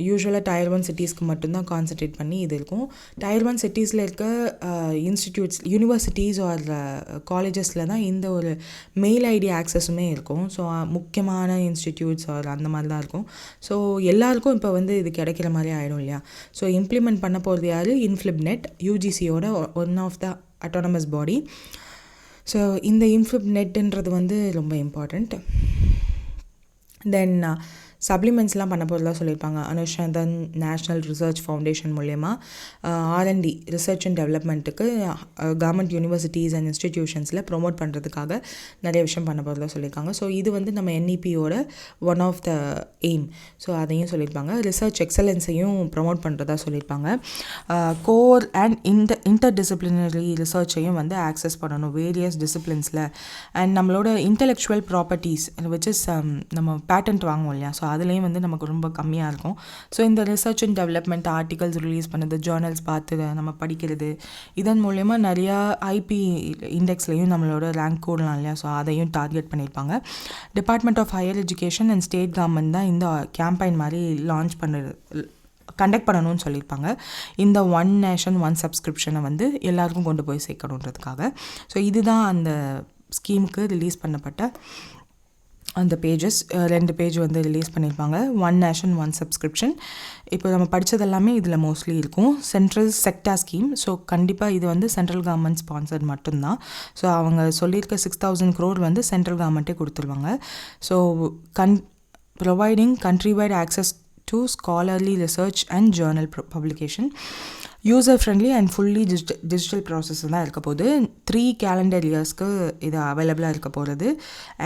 யூஸ்வலாக Tier 1 சிட்டிஸ்க்கு மட்டும்தான் கான்சன்ட்ரேட் பண்ணி இது இருக்கும். Tier 1 சிட்டிஸில் இருக்க இன்ஸ்டிடியூட்ஸ், யூனிவர்சிட்டிஸ் ஆர் காலேஜஸில் தான் இந்த ஒரு மெயில் ஐடி ஆக்சஸுமே இருக்கும். ஸோ முக்கியமான இன்ஸ்டிடியூட்ஸ் ஆர் அந்த மாதிரி தான் இருக்கும். ஸோ எல்லாருக்கும் இப்போ வந்து இது கிடைக்கிற மாதிரி ஆகிடும் இல்லையா. ஸோ இம்ப்ளிமெண்ட் பண்ண போகிறது யார்? இன்ஃப்ளிப்நெட், யூஜிசியோட one of the autonomous body. So இந்த இன்ஃப்ளிப்நெட்ன்றது வந்து ரொம்ப இம்பார்ட்டண்ட். தென் சப்ளிமெண்ட்ஸ்லாம் பண்ண போகிறதெல்லாம் சொல்லியிருப்பாங்க. அனுஷாதன் நேஷ்னல் ரிசர்ச் ஃபவுண்டேஷன் மூலயமா R&D ரிசர்ச் அண்ட் டெவலப்மெண்ட்டுக்கு கவர்மெண்ட் யூனிவர்சிட்டிஸ் அண்ட் இன்ஸ்டிடியூஷன்ஸில் ப்ரொமோட் பண்ணுறதுக்காக நிறைய விஷயம் பண்ண போகிறதா சொல்லியிருக்காங்க. ஸோ இது வந்து நம்ம NEPயோட one of the aim. So அதையும் சொல்லியிருப்பாங்க. ரிசர்ச் எக்ஸலன்ஸையும் ப்ரொமோட் பண்ணுறதா சொல்லியிருப்பாங்க. கோர் அண்ட் இன்டர் டிசிப்ளினரி ரிசர்ச்சையும் வந்து ஆக்சஸ் பண்ணணும் வேரியஸ் டிசிப்ளின்ஸில். அண்ட் நம்மளோட இன்டெலெக்சுவல் ப்ராப்பர்ட்டிஸ் விச் இஸ் நம்ம பேட்டன்ட் வாங்குவோம் இல்லையா. ஸோ அதுலேயும் வந்து நமக்கு ரொம்ப கம்மியாக இருக்கும். ஸோ இந்த research and development articles release பண்ணது, ஜேர்னல்ஸ் பார்த்து நம்ம படிக்கிறது, இதன் மூலயமா நிறையா IP இண்டெக்ஸ்லேயும் நம்மளோட ரேங்க் கூடலாம் இல்லையா. ஸோ அதையும் டார்கெட் பண்ணியிருப்பாங்க. Department of higher education and state government தான் இந்த கேம்பெயின் மாதிரி கண்டக்ட் பண்ணணும்னு சொல்லியிருப்பாங்க. இந்த ஒன் நேஷன் ஒன் சப்ஸ்கிரிப்ஷனை வந்து எல்லாருக்கும் கொண்டு போய் சேர்க்கணுன்றதுக்காக. ஸோ இதுதான் அந்த ஸ்கீமுக்கு ரிலீஸ் பண்ணப்பட்ட அந்த பேஜஸ். 2 பேஜ் வந்து ரிலீஸ் பண்ணியிருப்பாங்க. One nation one subscription. இப்போ நம்ம படித்ததெல்லாமே இதில் மோஸ்ட்லி இருக்கும். Central sector scheme. ஸோ கண்டிப்பாக இது வந்து சென்ட்ரல் கவர்மெண்ட் ஸ்பான்சர்ட் மட்டும்தான். ஸோ அவங்க சொல்லியிருக்க 6,000 crore வந்து சென்ட்ரல் கவர்மெண்ட்டே கொடுத்துருவாங்க. So providing country-white access to scholarly research and journal publication. User friendly and fully digital process தான் இருக்க போகுது. 3 calendar yearsக்கு இது அவைலபிளாக இருக்க போகிறது.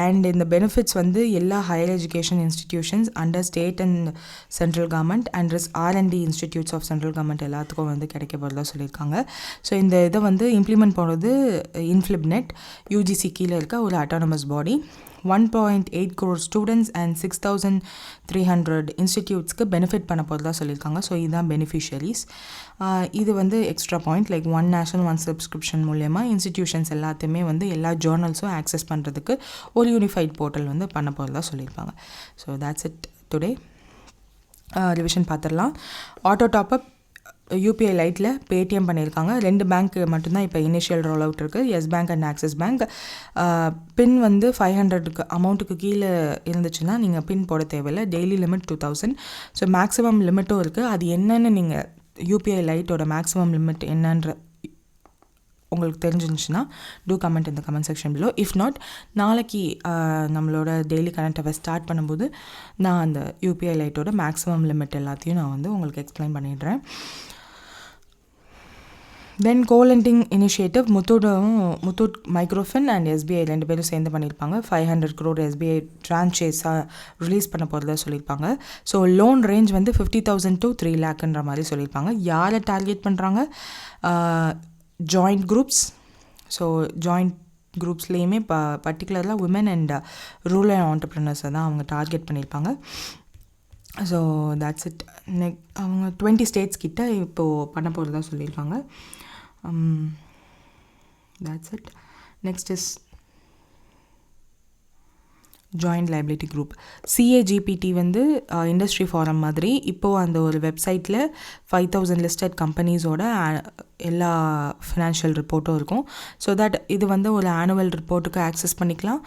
அண்ட் இந்த பெனிஃபிட்ஸ் வந்து எல்லா higher education institutions under state and central government and R&D institutes of central government எல்லாத்துக்கும் வந்து கிடைக்க போகிறதா சொல்லியிருக்காங்க. ஸோ இந்த இதை வந்து இம்ப்ளிமெண்ட் பண்ணுறது இன்ஃப்ளிப்நெட் UGC கீழே இருக்க ஒரு autonomous body. 1.8 crore students and 6,300 இன்ஸ்டிடியூட்ஸ்க்கு பெனிஃபிட் பண்ண போகிறதா சொல்லியிருக்காங்க. ஸோ இதுதான் பெனிஃபிஷியரிஸ். இது வந்து extra point. Like one national one subscription மூலயமா இன்ஸ்டிடியூஷன்ஸ் எல்லாத்தையுமே வந்து எல்லா ஜேர்னல்ஸும் ஆக்சஸ் பண்ணுறதுக்கு ஒரு யூனிஃபைட் போர்ட்டல் வந்து பண்ண போகிறதா சொல்லியிருப்பாங்க. So that's it today. Revision பார்த்துடலாம். ஆட்டோ டாப்அப் UPI லைட்டில் பேடிஎம் பண்ணியிருக்காங்க. 2 பேங்க் மட்டும்தான் இப்போ இனிஷியல் ரோல் அவுட் இருக்குது, Yes bank and Axis Bank. PIN வந்து 500 அமௌண்ட்டுக்கு கீழே இருந்துச்சுன்னா நீங்கள் பின் போட தேவையில்லை. Daily limit 2,000. ஸோ மேக்ஸிமம் லிமிட்டும் இருக்குது. அது என்னென்னு நீங்கள் UPI லைட்டோட மேக்ஸிமம் லிமிட் என்னன்ற உங்களுக்கு தெரிஞ்சிருந்துச்சுன்னா டூ கமெண்ட் இந்த comment section below. If not, நாளைக்கு நம்மளோட டெய்லி கரண்ட் அஃபேர்ஸ் ஸ்டார்ட் பண்ணும்போது நான் அந்த UPI லைட்டோட மேக்ஸிமம் லிமிட் எல்லாத்தையும் நான் வந்து உங்களுக்கு எக்ஸ்பிளைன் பண்ணிடுறேன். தென் கோலெண்டிங் initiative Muthoot Microfin and SBI 2 பேரும் சேர்ந்து பண்ணியிருப்பாங்க. 500 crore SBI ட்ரான்ச்சேஸாக ரிலீஸ் பண்ண போகிறதா சொல்லியிருப்பாங்க. ஸோ லோன் ரேஞ்ச் வந்து 50,000 to 3 lakhன்ற மாதிரி சொல்லியிருப்பாங்க. யாரை டார்கெட் பண்ணுறாங்க? Joint groups. ஸோ ஜாயிண்ட் குரூப்ஸ்லேயுமே பர்டிகுலராக உமன் அண்ட் ரூரல் ஆண்டர்ப்ரினர்ஸை தான் அவங்க டார்கெட் பண்ணியிருப்பாங்க. So that's it. அவங்க 20 states கிட்ட இப்போது பண்ண போகிறதா சொல்லியிருக்காங்க. That's it. Next is joint liability group. CAGPT வந்து இண்டஸ்ட்ரி ஃபாரம் மாதிரி இப்போது அந்த ஒரு வெப்சைட்டில் 5,000 லிஸ்டட் கம்பெனிஸோட எல்லா ஃபினான்ஷியல் ரிப்போர்ட்டும் இருக்கும். ஸோ தட் இது வந்து ஒரு ஆனுவல் ரிப்போர்ட்டுக்கு ஆக்சஸ் பண்ணிக்கலாம்,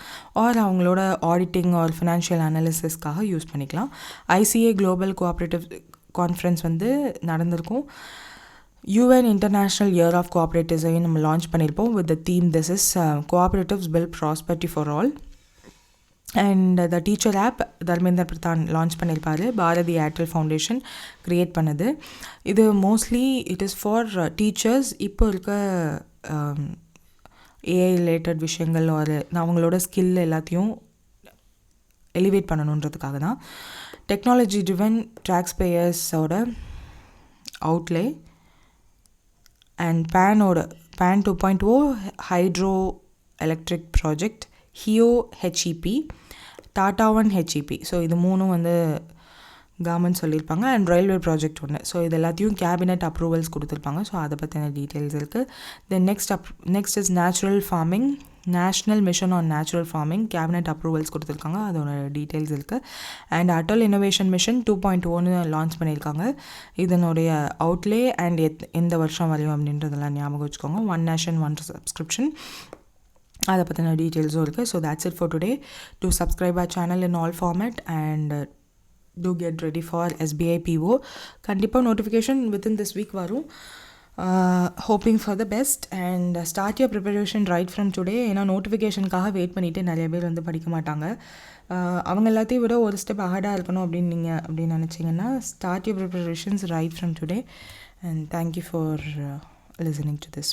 ஆர் அவங்களோட ஆடிட்டிங் ஆர் ஃபினான்ஷியல் அனாலிசிஸ்க்காக யூஸ் பண்ணிக்கலாம். ICA குளோபல் கோஆப்ரேட்டிவ் கான்ஃபரன்ஸ் வந்து நடந்திருக்கும். UN இன்டர்நேஷ்னல் இயர் ஆஃப் கோஆப்ரேட்டிவ்ஸையும் நம்ம லான்ச் பண்ணியிருப்போம் with the theme this is cooperatives build prosperity for all. And the teacher app Dharmendra Pradhan launch பண்ணியிருப்பார். பாரதி ஏர்டெல் ஃபவுண்டேஷன் க்ரியேட் பண்ணது. இது mostly it is for teachers. இப்போ இருக்க AI ரிலேட்டட் விஷயங்கள் ஒரு அவங்களோட ஸ்கில் எல்லாத்தையும் எலிவேட் பண்ணணுன்றதுக்காக தான். டெக்னாலஜி ட்ரிவன் டாக்ஸ் பேயர்ஸோட outlay and PAN 2.0 hydro electric project, HEO HEP, Tata One HEP. So இது 3 வந்து கவர்மெண்ட் சொல்லியிருப்பாங்க. அண்ட் ரயில்வே ப்ராஜெக்ட் ஒன்று. ஸோ இது எல்லாத்தையும் கேபினெட் அப்ரூவல்ஸ் கொடுத்துருப்பாங்க. ஸோ அதை பற்றின டீட்டெயில்ஸ் இருக்குது. Then next is natural farming, national mission on natural farming, cabinet approvals கொடுத்துருக்காங்க. அதோட டீட்டெயில்ஸ் இருக்குது. And Atal innovation mission 2.0 launch பண்ணியிருக்காங்க. இதனுடைய அவுட்லே அண்ட் எந்த வருஷம் வரையும் அப்படின்றதெல்லாம் ஞாபகம் வச்சுக்கோங்க. ஒன் நேஷன் ஒன் சப்ஸ்கிரிப்ஷன், அதை பற்றின டீட்டெயில்ஸும் இருக்குது. So that's it for today. Do subscribe our channel in all format and do get ready for SBI PO. கண்டிப்பாக நோட்டிஃபிகேஷன் within this week வரும். Hoping for the best and start your preparation right from today. ஏன்னா நோட்டிஃபிகேஷனுக்காக wait பண்ணிவிட்டு நிறைய பேர் வந்து படிக்க மாட்டாங்க. அவங்க எல்லாத்தையும் விட ஒரு ஸ்டெப் அஹடாக இருக்கணும் அப்படின்னு நினச்சிங்கன்னா start your preparations right from today. And thank you for listening to this.